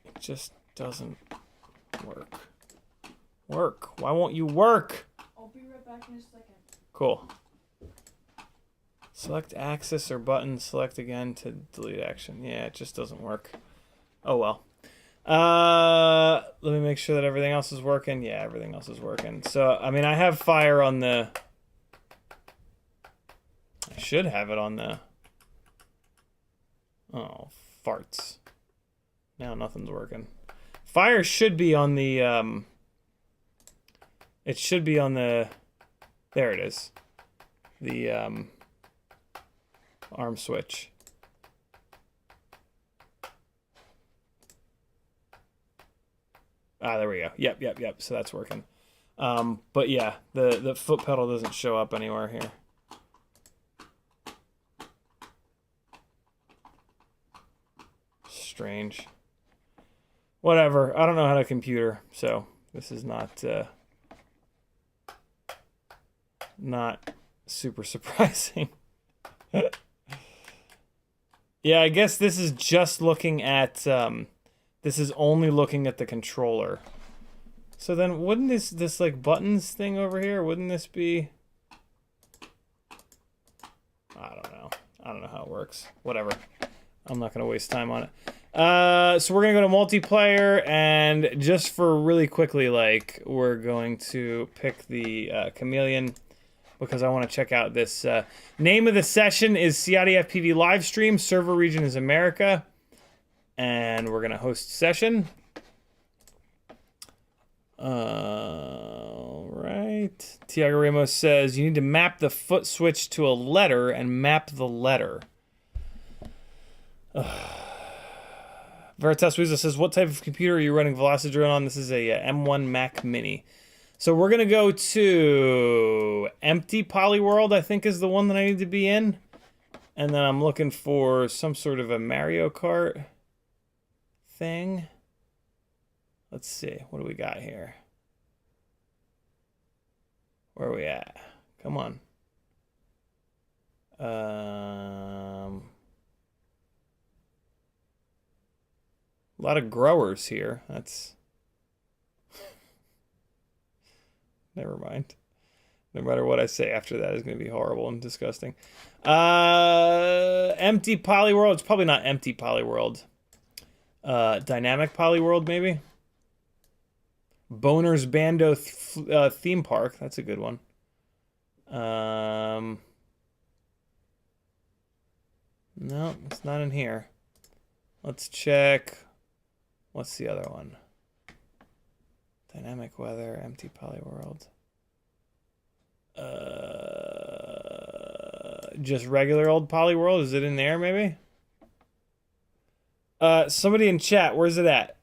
It just doesn't work. Why won't you work? I'll be right back in a second. Cool. Select axis or button, select again to delete action. Yeah, it just doesn't work. Oh well. Let me make sure that everything else is working. Yeah, everything else is working. So, I mean, I have fire on the... I should have it on the... Oh, farts. Now nothing's working. Fire should be on the, it should be on the... There it is. The, arm switch. Ah, there we go. Yep. So that's working. But yeah, the foot pedal doesn't show up anywhere here. Strange. Whatever. I don't know how to computer, so this is not super surprising. Yeah, I guess this is just looking at this is only looking at the controller. So then wouldn't this like buttons thing over here, wouldn't this be... I don't know how it works. Whatever. I'm not going to waste time on it. So we're going to go to multiplayer, and just for really quickly, like, we're going to pick the Chameleon because I want to check out this. Name of the session is CiottiFPV live stream. Server region is America. And we're going to host session. All right. Tiago Ramos says you need to map the foot switch to a letter and map the letter. Veritas Weasel says, what type of computer are you running Velocidrone on? This is a M1 Mac Mini. So we're going to go to Empty Polyworld, I think is the one that I need to be in. And then I'm looking for some sort of a Mario Kart thing. Let's see. What do we got here? Where are we at? Come on. A lot of growers here. That's... Never mind. No matter what I say after that is going to be horrible and disgusting. Empty Polyworld. It's probably not Empty Polyworld. Dynamic Polyworld, maybe? Boner's Bando Theme Park. That's a good one. No, it's not in here. Let's check... What's the other one? Dynamic Weather, Empty Polyworld. Just regular old Polyworld. Is it in there, maybe? Somebody in chat, where's it at?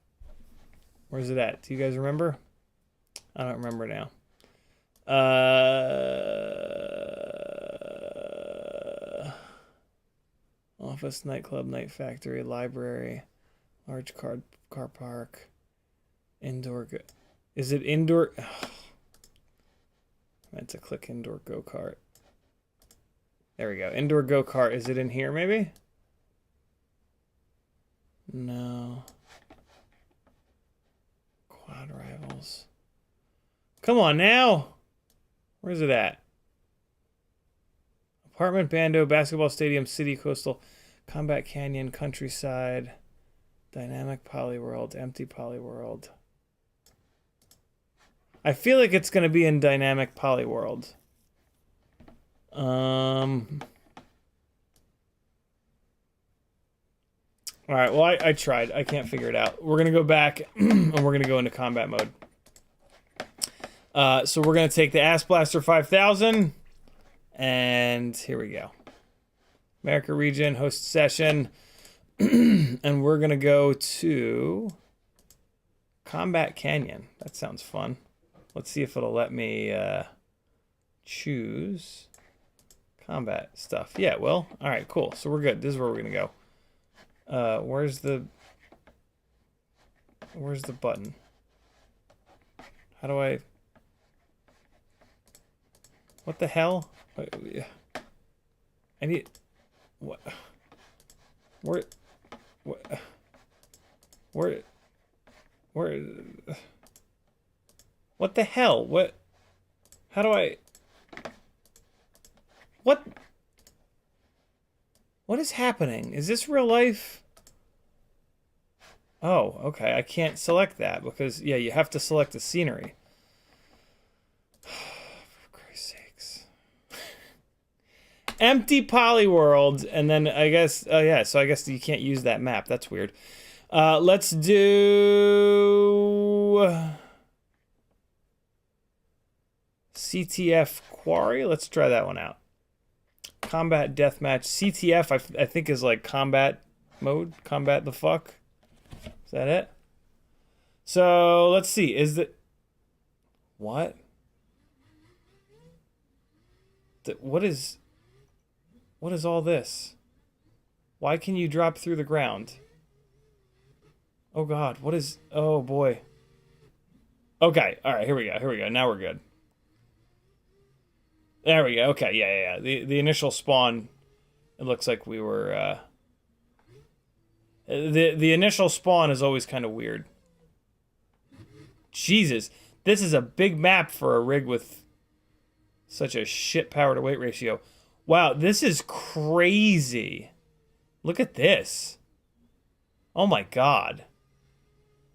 Where's it at? Do you guys remember? I don't remember now. Office, nightclub, night factory, library, large car park, indoor. Is it indoor? Ugh. I meant to click indoor go-kart. There we go. Indoor go-kart. Is it in here, maybe? No. Quad rivals. Come on now. Where's it at? Apartment, Bando, basketball stadium, city, coastal, combat canyon, countryside, dynamic polyworld, empty polyworld. I feel like it's going to be in dynamic polyworld. All right, well, I tried. I can't figure it out. We're going to go back, and we're going to go into combat mode. So we're going to take the Ass Blaster 5000, and here we go. America region, host session, and we're going to go to Combat Canyon. That sounds fun. Let's see if it'll let me choose combat stuff. Yeah, it will. All right, cool. So we're good. This is where we're going to go. Where's the button? How do I... What the hell? I need... What? Where... What? Where... What the hell? What? How do I... What? What is happening? Is this real life? Oh, okay. I can't select that because, yeah, you have to select the scenery. For Christ's sakes. Empty polyworld, and then I guess, oh yeah, so I guess you can't use that map. That's weird. Let's do CTF Quarry. Let's try that one out. Combat Deathmatch. CTF, I think, is like combat mode. Combat the fuck. Is that it? So, let's see. Is the... What? What is all this? Why can you drop through the ground? Oh god, what is... Oh boy. Okay, alright, here we go. Now we're good. There we go. Okay, yeah. The initial spawn, it looks like we were, the initial spawn is always kind of weird. Jesus, this is a big map for a rig with such a shit power to weight ratio. Wow, this is crazy. Look at this. Oh my god.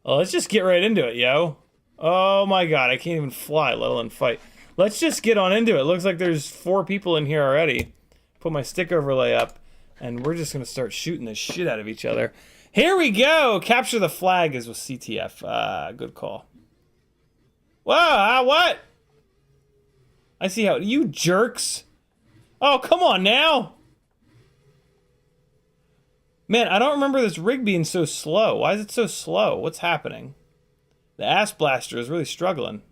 Oh, let's just get right into it, yo. Oh my god, I can't even fly, let alone fight. Let's just get on into it. Looks like there's 4 people in here already. Put my stick overlay up, and we're just gonna start shooting the shit out of each other. Here we go! Capture the flag is with CTF. Good call. Whoa, what? I see how... You jerks! Oh, come on now! Man, I don't remember this rig being so slow. Why is it so slow? What's happening? The Ass Blaster is really struggling.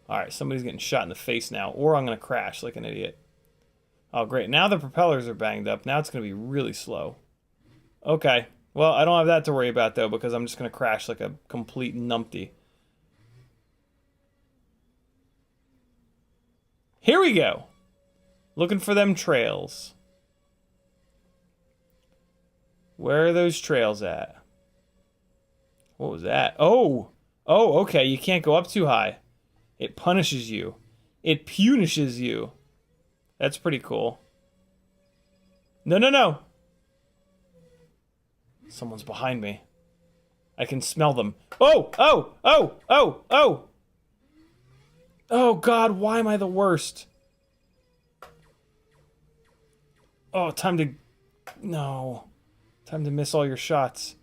Alright, somebody's getting shot in the face now, or I'm going to crash like an idiot. Oh, great. Now the propellers are banged up. Now it's going to be really slow. Okay. Well, I don't have that to worry about, though, because I'm just going to crash like a complete numpty. Here we go. Looking for them trails. Where are those trails at? What was that? Oh! Oh, okay. You can't go up too high. It punishes you. It punishes you. That's pretty cool. No. Someone's behind me. I can smell them. Oh! Oh, God, why am I the worst? Oh, time to... No. Time to miss all your shots.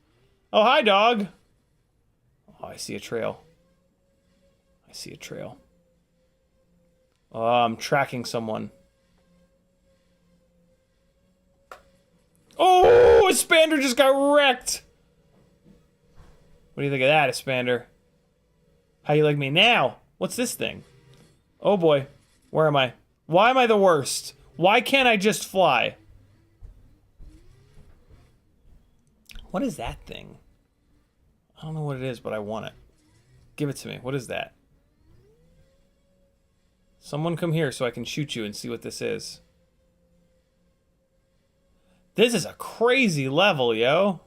Oh, hi, dog! Oh, I see a trail. Oh, I'm tracking someone. Oh, Expander just got wrecked! What do you think of that, Expander? How you like me now? What's this thing? Oh boy, where am I? Why am I the worst? Why can't I just fly? What is that thing? I don't know what it is, but I want it. Give it to me. What is that? Someone come here so I can shoot you and see what this is. This is a crazy level, yo.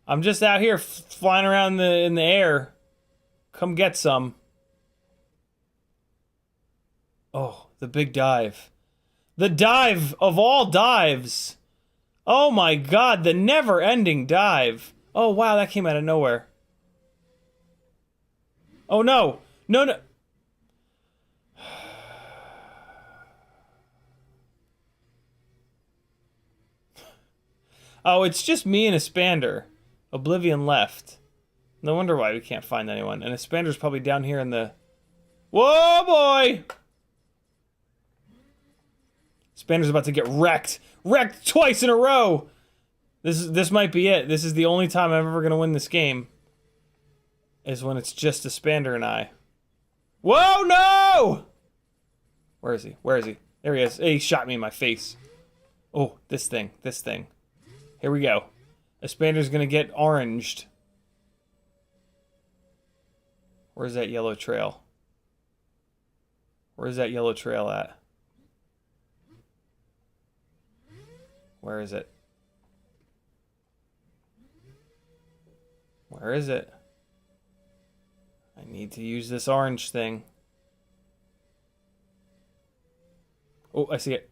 I'm just out here flying around in the air. Come get some. Oh, the big dive. The dive of all dives. Oh my god, the never-ending dive. Oh wow, that came out of nowhere. Oh no. No. Oh, it's just me and a Spander. Oblivion left. No wonder why we can't find anyone. And a Spander's probably down here in the... Whoa, boy! Spander's about to get wrecked. Wrecked twice in a row! This might be it. This is the only time I'm ever going to win this game. Is when it's just a Spander and I. Whoa, no! Where is he? Where is he? There he is. He shot me in my face. Oh, this thing. This thing. Here we go. A Spander's going to get oranged. Where's that yellow trail? Where's that yellow trail at? Where is it? Where is it? I need to use this orange thing. Oh, I see it.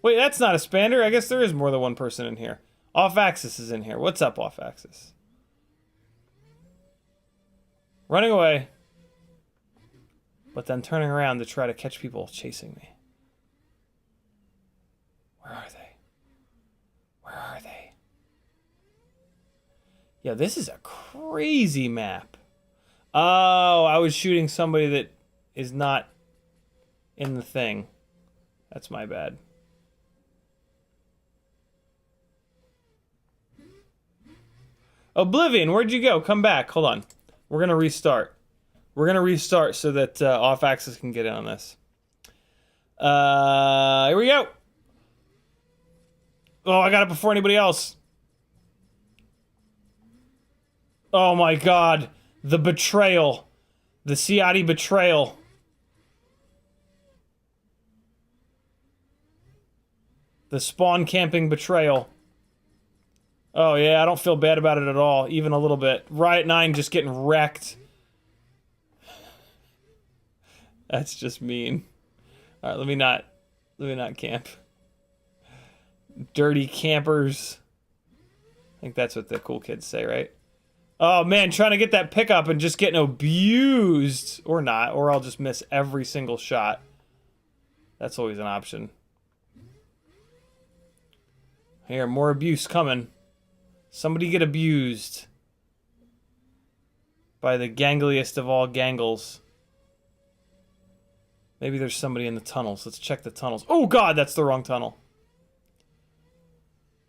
Wait, that's not a Spander. I guess there is more than one person in here. Off-axis is in here. What's up, off-axis? Running away. But then turning around to try to catch people chasing me. Where are they? Where are they? Yeah, this is a crazy map. Oh, I was shooting somebody that is not in the thing. That's my bad. Oblivion, where'd you go? Come back. Hold on. We're going to restart. We're going to restart so that off-axis can get in on this. Here we go. Oh, I got it before anybody else. Oh my god. The betrayal. The Ciotti betrayal. The spawn camping betrayal. Oh yeah, I don't feel bad about it at all, even a little bit. Riot 9 just getting wrecked. That's just mean. All right, let me not camp. Dirty campers. I think that's what the cool kids say, right? Oh man, trying to get that pickup and just getting abused. Or not, or I'll just miss every single shot. That's always an option. Here, more abuse coming. Somebody get abused. By the gangliest of all gangles. Maybe there's somebody in the tunnels. Let's check the tunnels. Oh god, that's the wrong tunnel.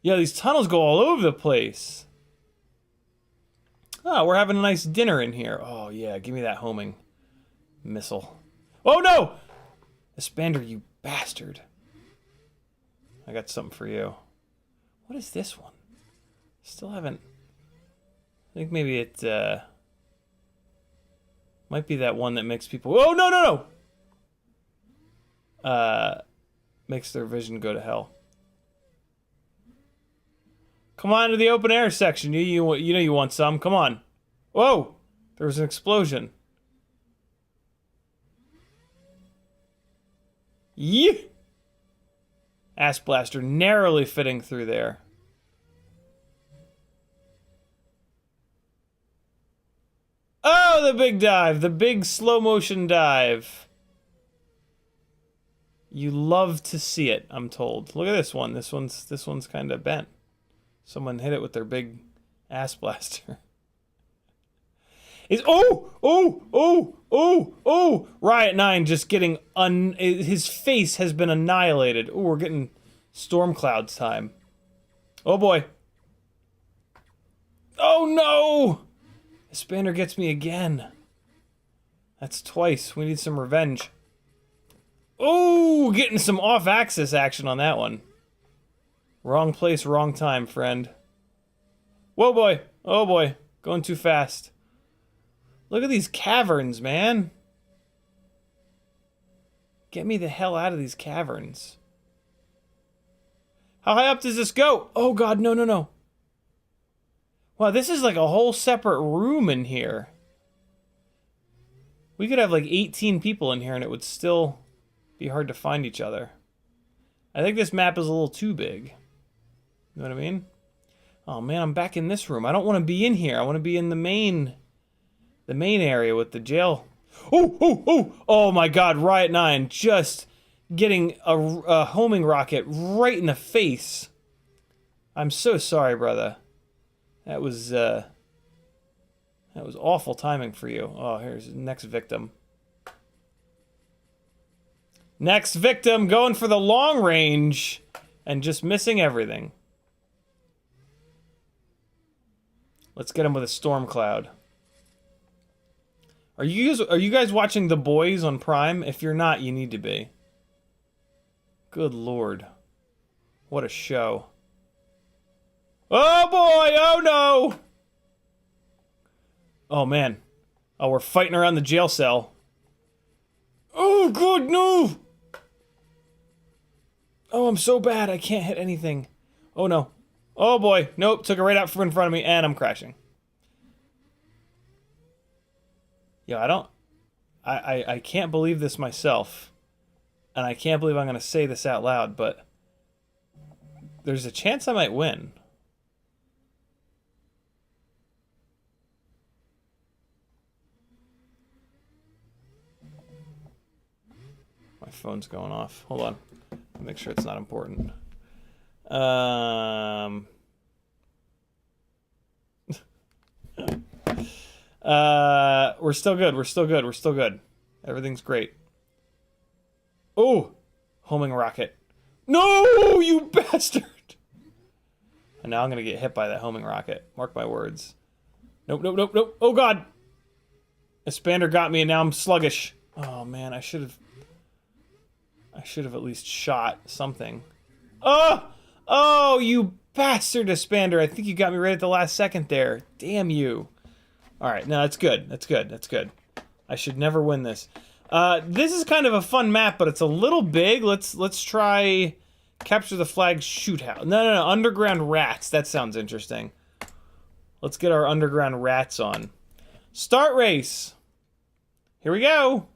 Yeah, these tunnels go all over the place. Oh, we're having a nice dinner in here. Oh yeah, give me that homing missile. Oh no! Espander, you bastard. I got something for you. What is this one? Still haven't... I think maybe it, might be that one that makes people... Oh, no, no, no! Makes their vision go to hell. Come on to the open air section. You know you want some. Come on. Whoa! There was an explosion. Yee! Ass blaster narrowly fitting through there. Oh, the big dive. The big slow motion dive. You love to see it, I'm told. Look at this one. This one's kind of bent. Someone hit it with their big ass blaster. Oh! Riot 9 just getting his face has been annihilated. Oh, we're getting storm clouds time. Oh boy. Oh no! Spander gets me again. That's twice. We need some revenge. Oh, getting some off-axis action on that one. Wrong place, wrong time, friend. Whoa, boy. Oh, boy. Going too fast. Look at these caverns, man. Get me the hell out of these caverns. How high up does this go? Oh, God, no, no, no. Wow, this is like a whole separate room in here. We could have like 18 people in here and it would still be hard to find each other. I think this map is a little too big. You know what I mean? Oh man, I'm back in this room. I don't want to be in here. I want to be in the main area with the jail. Oh my God, Riot 9 just getting a homing rocket right in the face. I'm so sorry, brother. That was awful timing for you. Oh, here's the next victim. Next victim going for the long range and just missing everything. Let's get him with a storm cloud. Are you guys watching The Boys on Prime? If you're not, you need to be. Good Lord. What a show. Oh boy, oh no! Oh man. Oh, we're fighting around the jail cell. Oh god, no! Oh, I'm so bad, I can't hit anything. Oh no. Oh boy, nope, took it right out in front of me, and I'm crashing. Yo, I can't believe this myself. And I can't believe I'm gonna say this out loud, but there's a chance I might win. My phone's going off. Hold on. Make sure it's not important. We're still good. We're still good. We're still good. Everything's great. Oh! Homing rocket. No, you bastard! And now I'm gonna get hit by that homing rocket. Mark my words. Nope, nope, nope, nope. Oh god! Expander got me and now I'm sluggish. Oh man, I should have at least shot something. Oh! Oh, you bastard, Expander. I think you got me right at the last second there. Damn you. Alright, no, that's good. That's good. That's good. I should never win this. This is kind of a fun map, but it's a little big. Let's try capture the flag shootout. No, underground rats. That sounds interesting. Let's get our underground rats on. Start race. Here we go.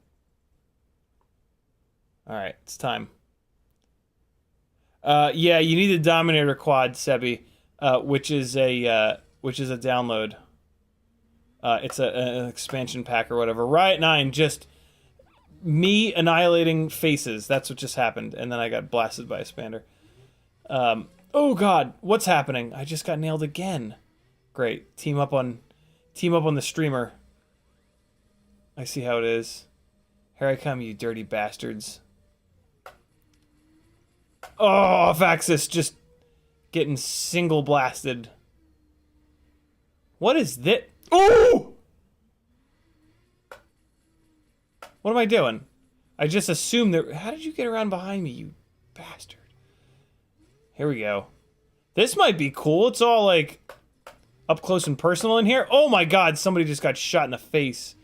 All right, it's time. Yeah, you need the Dominator quad, Sebi, which is a download. It's an expansion pack or whatever. Riot 9, just me annihilating faces. That's what just happened, and then I got blasted by a Expander. Oh god, what's happening? I just got nailed again. Great, team up on the streamer. I see how it is. Here I come, you dirty bastards. Oh, off axis, just getting single blasted. What is this? Oh! What am I doing? I just assumed that. How did you get around behind me, you bastard? Here we go. This might be cool. It's all like up close and personal in here. Oh my god, somebody just got shot in the face.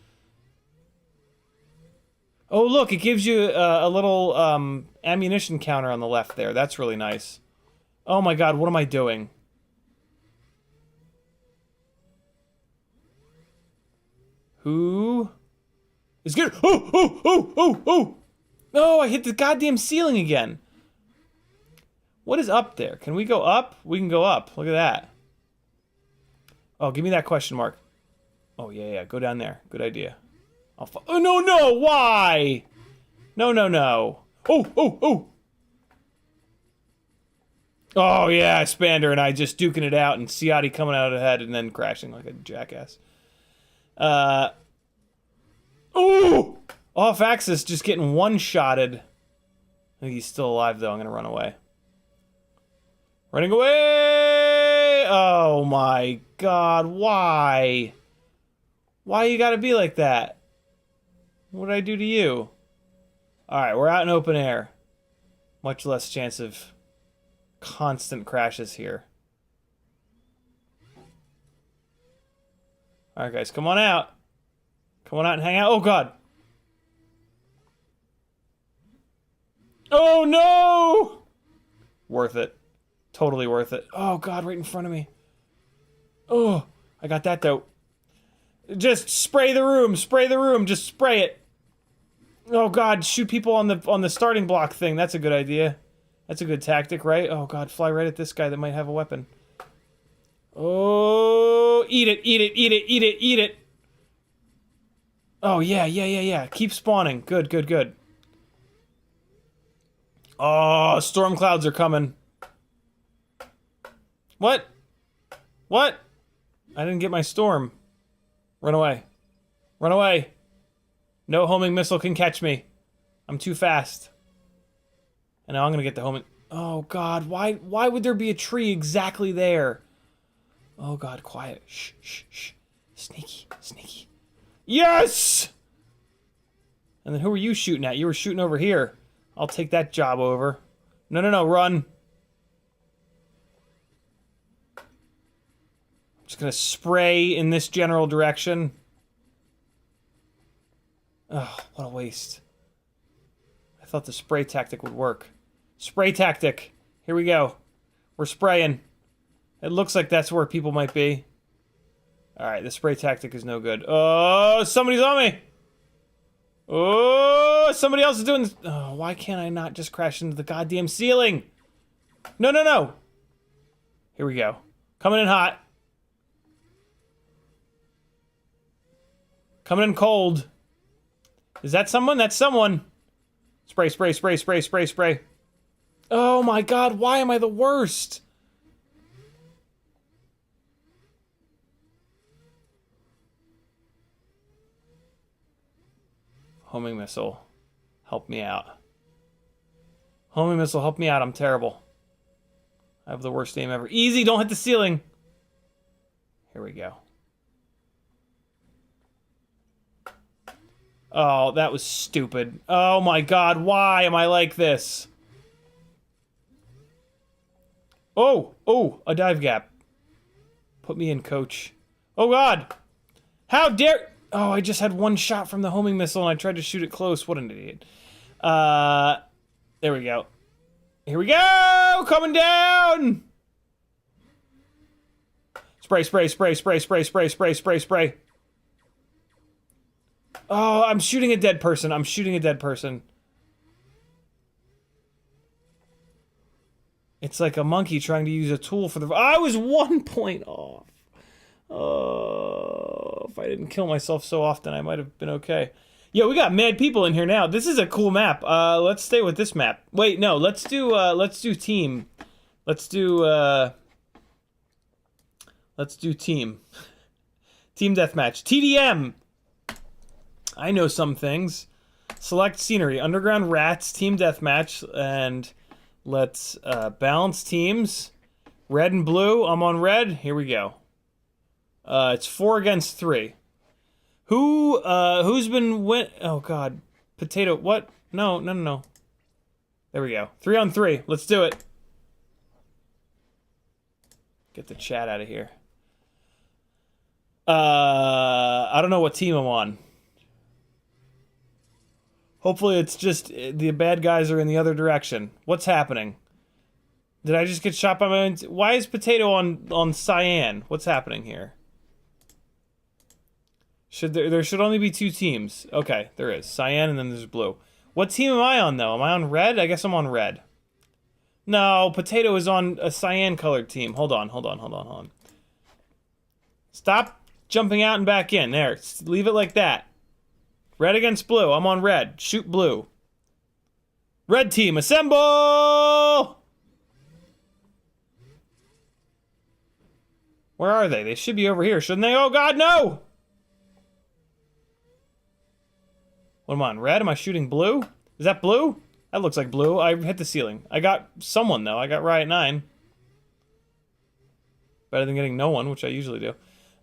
Oh look, it gives you a little ammunition counter on the left there. That's really nice. Oh my god, what am I doing? Who is good? Oh! No, I hit the goddamn ceiling again. What is up there? Can we go up? We can go up. Look at that. Oh, give me that question mark. Oh, yeah, go down there. Good idea. Oh, no, why? No. Oh! Oh, yeah, Expander and I just duking it out and Ciotti coming out ahead and then crashing like a jackass. Oh! Off axis, just getting one-shotted. I think he's still alive, though. I'm gonna run away. Running away! Oh my god, why? Why you gotta be like that? What did I do to you? Alright, we're out in open air. Much less chance of constant crashes here. Alright guys, come on out. Come on out and hang out. Oh god. Oh no! Worth it. Totally worth it. Oh god, right in front of me. Oh, I got that though. Just spray the room, just spray it. Oh god, shoot people on the starting block thing. That's a good idea. That's a good tactic, right? Oh god, fly right at this guy that might have a weapon. Oh, eat it. Oh, yeah. Keep spawning. Good, good, good. Oh, storm clouds are coming. What? What? I didn't get my storm. Run away. Run away. No homing missile can catch me. I'm too fast. And now I'm gonna get the homing... Oh, God. Why would there be a tree exactly there? Oh, God. Quiet. Shh, shh, shh. Sneaky. Sneaky. Yes! And then who were you shooting at? You were shooting over here. I'll take that job over. No, no, no. Run. I'm just gonna spray in this general direction. Oh, what a waste. I thought the spray tactic would work. Spray tactic. Here we go. We're spraying. It looks like that's where people might be. Alright, the spray tactic is no good. Oh, somebody's on me! Oh, somebody else is doing this. Oh, why can't I not just crash into the goddamn ceiling? No, no, no! Here we go. Coming in hot. Coming in cold. Is that someone? That's someone. Spray, spray, spray, spray, spray, spray. Oh my God, why am I the worst? Homing missile, help me out. Homing missile, help me out. I'm terrible. I have the worst aim ever. Easy, don't hit the ceiling. Here we go. Oh, that was stupid. Oh my God, why am I like this? Oh, oh, a dive gap. Put me in, coach. Oh God! How dare... Oh, I just had one shot from the homing missile and I tried to shoot it close. What an idiot. There we go. Here we go! Coming down! Spray, spray, spray, spray, spray, spray, spray, spray, spray. Oh, I'm shooting a dead person. I'm shooting a dead person. It's like a monkey trying to use a tool for the... I was 1 point off. Oh, if I didn't kill myself so often, I might have been okay. Yeah, we got mad people in here now. This is a cool map. Let's stay with this map. Wait, no, let's do team. Let's do team. Team deathmatch. TDM! I know some things. Select scenery. Underground rats, team deathmatch, and let's balance teams. Red and blue. I'm on red. Here we go. It's 4 against 3. Who's been win? Oh God, potato. What? No, no, no, no. There we go. 3 on 3. Let's do it. Get the chat out of here. I don't know what team I'm on. Hopefully it's just the bad guys are in the other direction. What's happening? Did I just get shot by my own... Why is Potato on cyan? What's happening here? There should only be 2 teams. Okay, there is. Cyan and then there's blue. What team am I on, though? Am I on red? I guess I'm on red. No, Potato is on a cyan-colored team. Hold on. Stop jumping out and back in. There, leave it like that. Red against blue. I'm on red. Shoot blue. Red team, assemble! Where are they? They should be over here, shouldn't they? Oh God, no! What am I on? Red? Am I shooting blue? Is that blue? That looks like blue. I hit the ceiling. I got someone, though. I got Riot 9. Better than getting no one, which I usually do.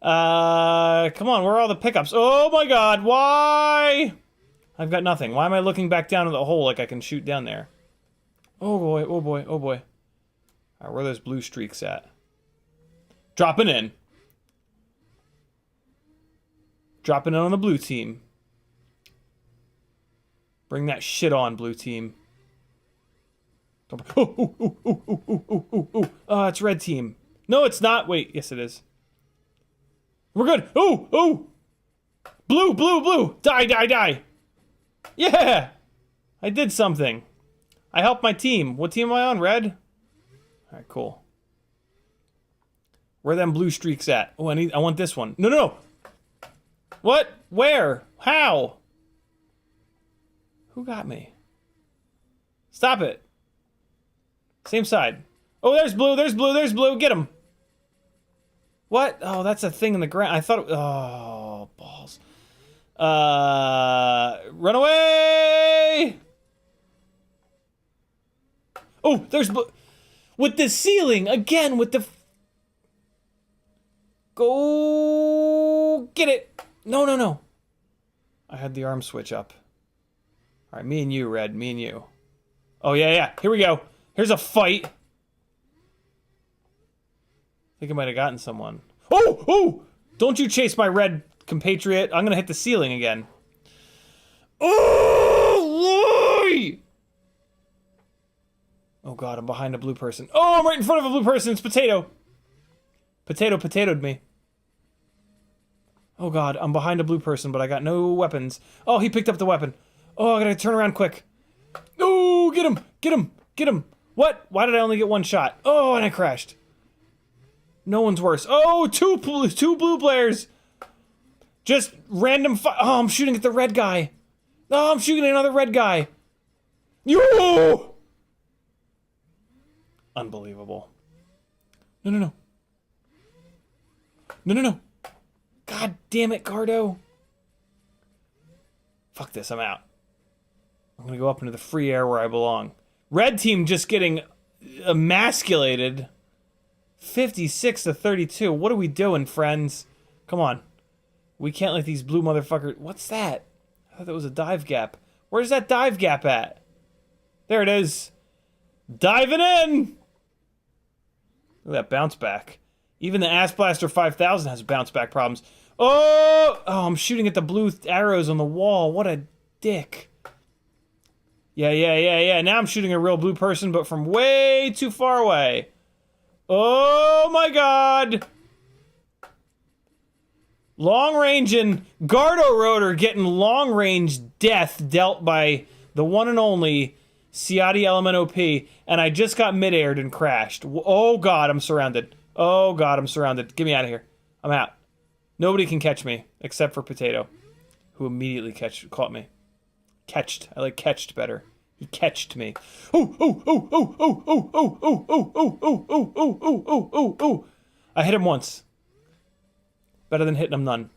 Come on, where are all the pickups? Oh my God, why? I've got nothing. Why am I looking back down at the hole like I can shoot down there? Oh boy, oh boy, oh boy. Alright, where are those blue streaks at? Dropping in. Dropping in on the blue team. Bring that shit on, blue team. Oh, it's red team. No, it's not. Wait, yes it is. We're good. Oh, oh. Blue, blue, blue. Die, die, die. Yeah. I did something. I helped my team. What team am I on? Red? All right, cool. Where are them blue streaks at? Oh, I want this one. No, no, no. What? Where? How? Who got me? Stop it. Same side. Oh, there's blue, there's blue, there's blue. Get him. What? Oh, that's a thing in the ground. I thought it, oh, balls. Run away! Oh, there's blue. With the ceiling, again, with the... Go get it. No, no, no. I had the arm switch up. All right, me and you, Red, me and you. Oh, yeah, yeah, here we go. Here's a fight. I think I might have gotten someone. Oh, oh! Don't you chase my red compatriot. I'm gonna hit the ceiling again. Oh, why? Oh God, I'm behind a blue person. Oh, I'm right in front of a blue person. It's Potato. Potato potatoed me. Oh God, I'm behind a blue person, but I got no weapons. Oh, he picked up the weapon. Oh, I gotta turn around quick. Oh, get him, get him, get him. What? Why did I only get one shot? Oh, and I crashed. No one's worse. Oh, two blue players. Just random oh, I'm shooting at the red guy. Oh, I'm shooting at another red guy. Yo! Unbelievable. No, no, no. No, no, no. God damn it, Gardo. Fuck this, I'm out. I'm gonna go up into the free air where I belong. Red team just getting emasculated. 56 to 32. What are we doing, friends? Come on. We can't let these blue motherfuckers... What's that? I thought that was a dive gap. Where's that dive gap at? There it is. Diving in! Look at that bounce back. Even the Ass Blaster 5000 has bounce back problems. Oh! Oh, I'm shooting at the blue arrows on the wall. What a dick. Yeah. Now I'm shooting a real blue person, but from way too far away. Oh my God! Long range and Gardo Rotor getting long range death dealt by the one and only Ciotti Element OP, and I just got mid-aired and crashed. Oh God, I'm surrounded. Oh God, I'm surrounded. Get me out of here. I'm out. Nobody can catch me except for Potato, who immediately caught me. Catched. I like catched better. He catched me. Oh. I hit him once. Better than hitting him none.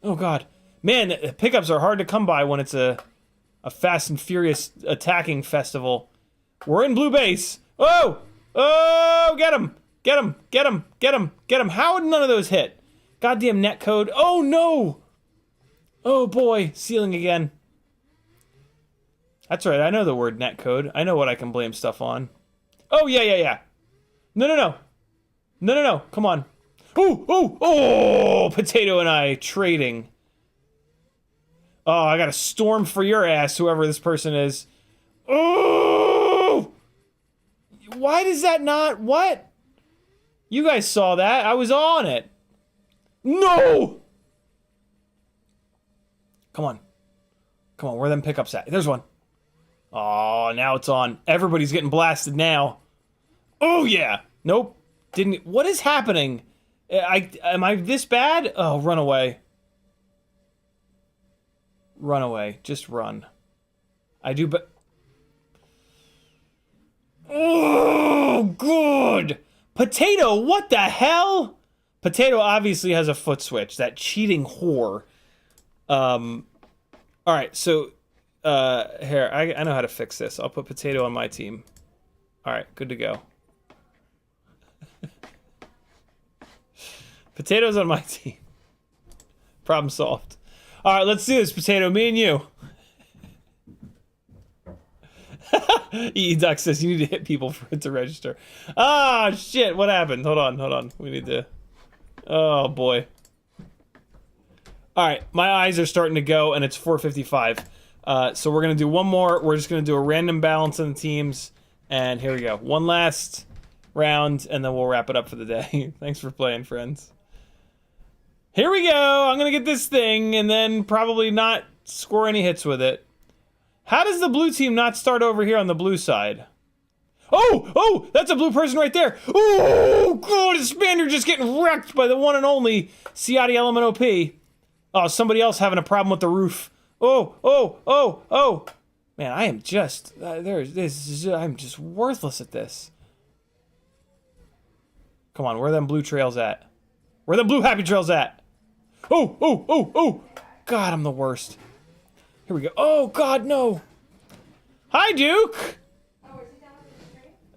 Oh God. Man, pickups are hard to come by when it's a fast and furious attacking festival. We're in blue base. Oh! Oh! Get him! Get him! Get him! Get him! Get him! How would none of those hit? Goddamn netcode. Oh no! Oh boy, ceiling again. That's right, I know the word netcode. I know what I can blame stuff on. Oh, yeah. No. Come on. Oh! Potato and I trading. Oh, I got a storm for your ass, whoever this person is. Oh! Why does that not... What? You guys saw that. I was on it. No! Come on. Come on, where are them pickups at? There's one. Oh, now it's on. Everybody's getting blasted now. Oh, yeah. Nope. Didn't... What is happening? Am I this bad? Oh, run away. Run away. Just run. I do, but... Oh, good! Potato, what the hell? Potato obviously has a foot switch. That cheating whore. Alright, so... here, I know how to fix this. I'll put Potato on my team. Alright, good to go. Potato's on my team. Problem solved. Alright, let's do this, Potato. Me and you. E-Duck says you need to hit people for it to register. Ah, shit. What happened? Hold on. We need to... Oh, boy. Alright, my eyes are starting to go, and it's 4:55. So we're going to do one more. We're just going to do a random balance on the teams. And here we go. One last round, and then we'll wrap it up for the day. Thanks for playing, friends. Here we go. I'm going to get this thing, and then probably not score any hits with it. How does the blue team not start over here on the blue side? Oh, that's a blue person right there. Oh, God, Expander just getting wrecked by the one and only Ciotti Element OP. Oh, somebody else having a problem with the roof. Oh. Man, I am just, I'm just worthless at this. Come on, where are them blue trails at? Where are the blue happy trails at? Oh. God, I'm the worst. Here we go. Oh, God, no. Hi, Duke.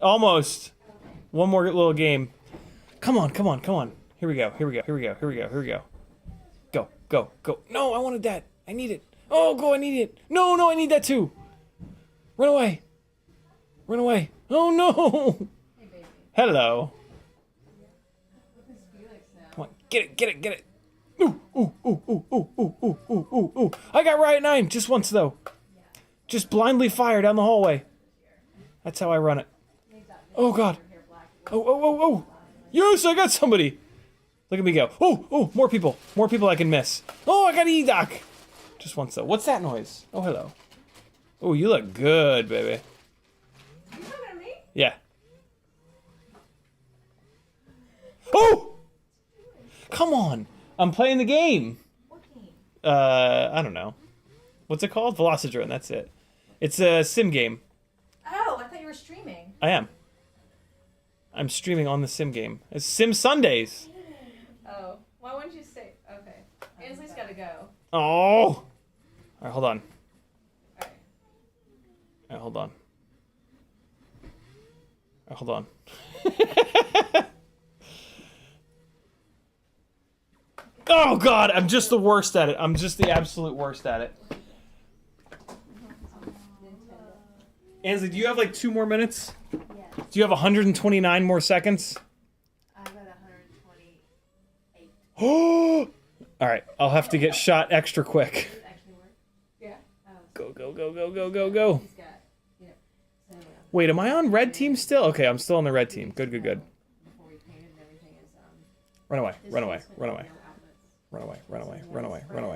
Almost. One more little game. Come on. Here we go. Go. No, I wanted that. I need it. Oh, go, I need it. No, I need that too. Run away. Oh, no. Hey, baby. Hello. This is Felix now. Come on, get it. Ooh. I got Riot 9 just once, though. Just blindly fire down the hallway. That's how I run it. Oh, God. Oh. Yes, I got somebody. Look at me go. Oh, more people I can miss. Oh, I got E-Doc. Just once, though. What's that noise? Oh, hello. Oh, you look good, baby. You talking to me? Yeah. Oh! Come on. I'm playing the game. What game? I don't know. What's it called? Velocidrone, that's it. It's a sim game. Oh, I thought you were streaming. I am. I'm streaming on the sim game. It's Sim Sundays. Oh, why wouldn't you say? Okay, Ansley's gotta go. Oh! All right, hold on. All right. Hold on. Oh, God, I'm just the worst at it. I'm just the absolute worst at it. Ansley, do you have like 2 more minutes? Yes. Do you have 129 more seconds? I've got 128. Oh! All right, I'll have to get shot extra quick. Does it actually work? Yeah. Oh, Go. he's got, so, Wait, am I on red team still? Okay, I'm still on the red team. Good. before we painted and everything is, Run away. this Run away. basement Run had away. no outlets. Run away. Run away. So Run away. he Run away. spread Run.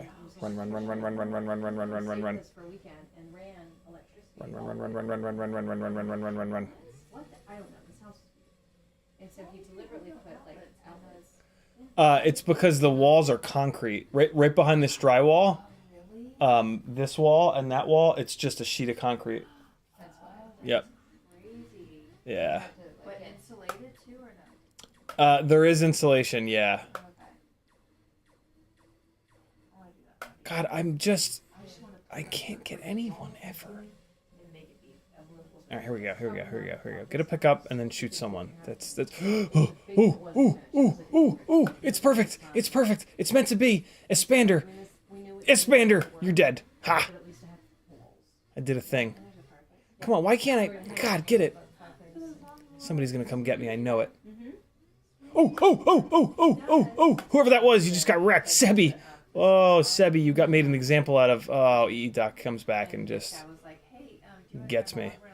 it. Run. Saved this for a weekend and ran electricity. Run. all Run. the way. Run. What? I don't know. This house. And so he deliberately put like outlets. It's because the walls are concrete. Right behind this drywall. Really? This wall and that wall, it's just a sheet of concrete. That's why. Yep. Crazy. Yeah. But insulated too or no? There is insulation. Yeah. Okay. I want to do that. God, I just want to. I can't get anyone ever. And make it be a livable. All right, here we go. Get a pickup and then shoot someone. That's. Ooh! It's perfect. It's meant to be. Expander. Expander. You're dead. Ha! But at least I have holes. I did a thing. There's a perfect. Come on, why can't I? God, get it. Somebody's gonna come get me. I know it. Oh! Whoever that was, you just got wrecked. Sebi. Oh, Sebi, you got made an example out of. Oh, E-Doc comes back and just I was like, hey, do you gets wanna me. come over?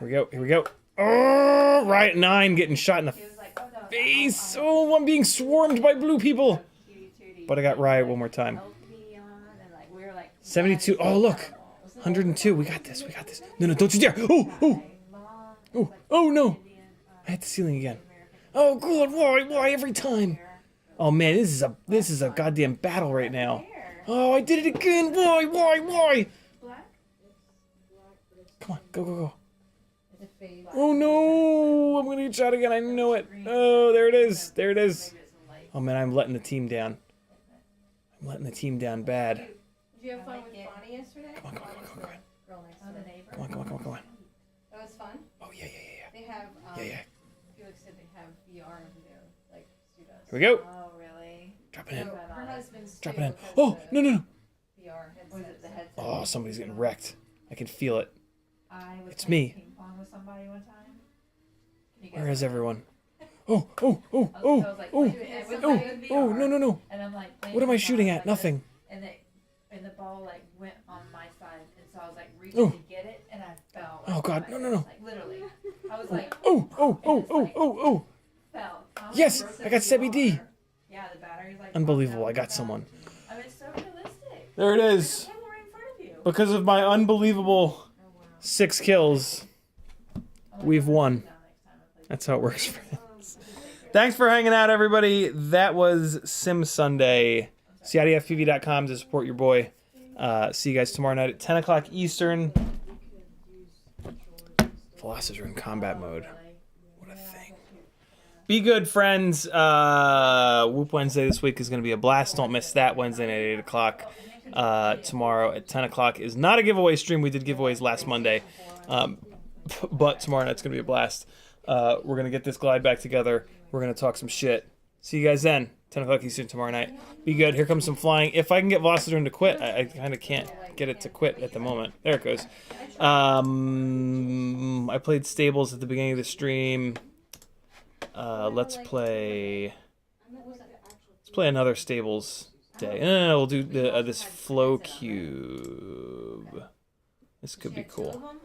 I'm like, Here we go. Oh, Riot 9 getting shot in the he was like, oh no. face. Oh, I'm being swarmed by blue people. Cutie tootie. But I got Riot one more time. Help me on, and like we were like 72. Oh, look. 102. We got this. No, don't you dare. Oh, no. I hit the ceiling again. Oh, God. Why every time? Oh, man, this is a goddamn battle right now. Oh, I did it again. Why? Black? Come on, go. It's a fade. Oh, no. I'm going to get shot again. I know it. Oh, there it is. Oh, man, I'm letting the team down. Bad. Did you have fun with Bonnie yesterday? Come on. Girl next door. The neighbor. Come on. That was fun. Oh, yeah. They have. Yeah. Felix said they have VR over there, like studios. Here we go. Oh really? Dropping in. So her husband's. Drop too, it in. because Oh, the no. VR headset. The headset. Oh, somebody's getting wrecked. I can feel it. I was It's playing me. ping pong with somebody one time. You guys Where is like- everyone? I was like, Oh, "Wait, it was like in VR." no. And I'm like, playing What am I ping pong, shooting like at? this, Nothing. And the ball like went on my side, and so I was like reaching Oh. to get it, and I fell. Oh, God, Like, no. Like literally, I was like, Oh. fell. I was Yes, like, I got Sebi D. VR. Yeah, the battery's like. Unbelievable, popped I out. got someone. I mean, it's so realistic. There it There's is. a camera right in front of you. Because of my unbelievable Oh, wow. 6 kills, I'll we've let you won. sit down next time and play. That's how it works. Thanks for hanging out, everybody. That was Sim Sunday. CiottiFPV.com to support your boy. See you guys tomorrow night at 10 o'clock Eastern. Velocidrone combat mode. What a thing. Be good, friends. Whoop Wednesday this week is going to be a blast. Don't miss that Wednesday night at 8 o'clock. Tomorrow at 10 o'clock is not a giveaway stream. We did giveaways last Monday. But tomorrow night's going to be a blast. We're going to get this glide back together. We're going to talk some shit. See you guys then. 10 o'clock Eastern tomorrow night. Be good. Here comes some flying. If I can get Velocidrone to quit, I kind of can't get it to quit at the moment. There it goes. I played stables at the beginning of the stream. Let's play another stables day. No, we'll do this flow cube. This could be cool.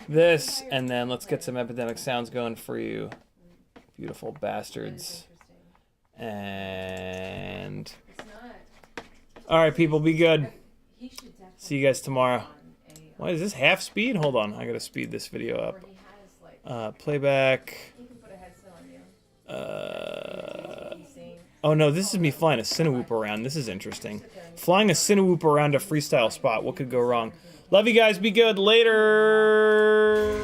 This, and then let's get some epidemic sounds going for you, beautiful bastards. And all right, people, be good. See you guys tomorrow. Why is this half speed? Hold on, I gotta speed this video up. Playback. Oh no, this is me flying a Cinewhoop around. This is interesting. Flying a Cinewhoop around a freestyle spot. What could go wrong? Love you guys. Be good. Later.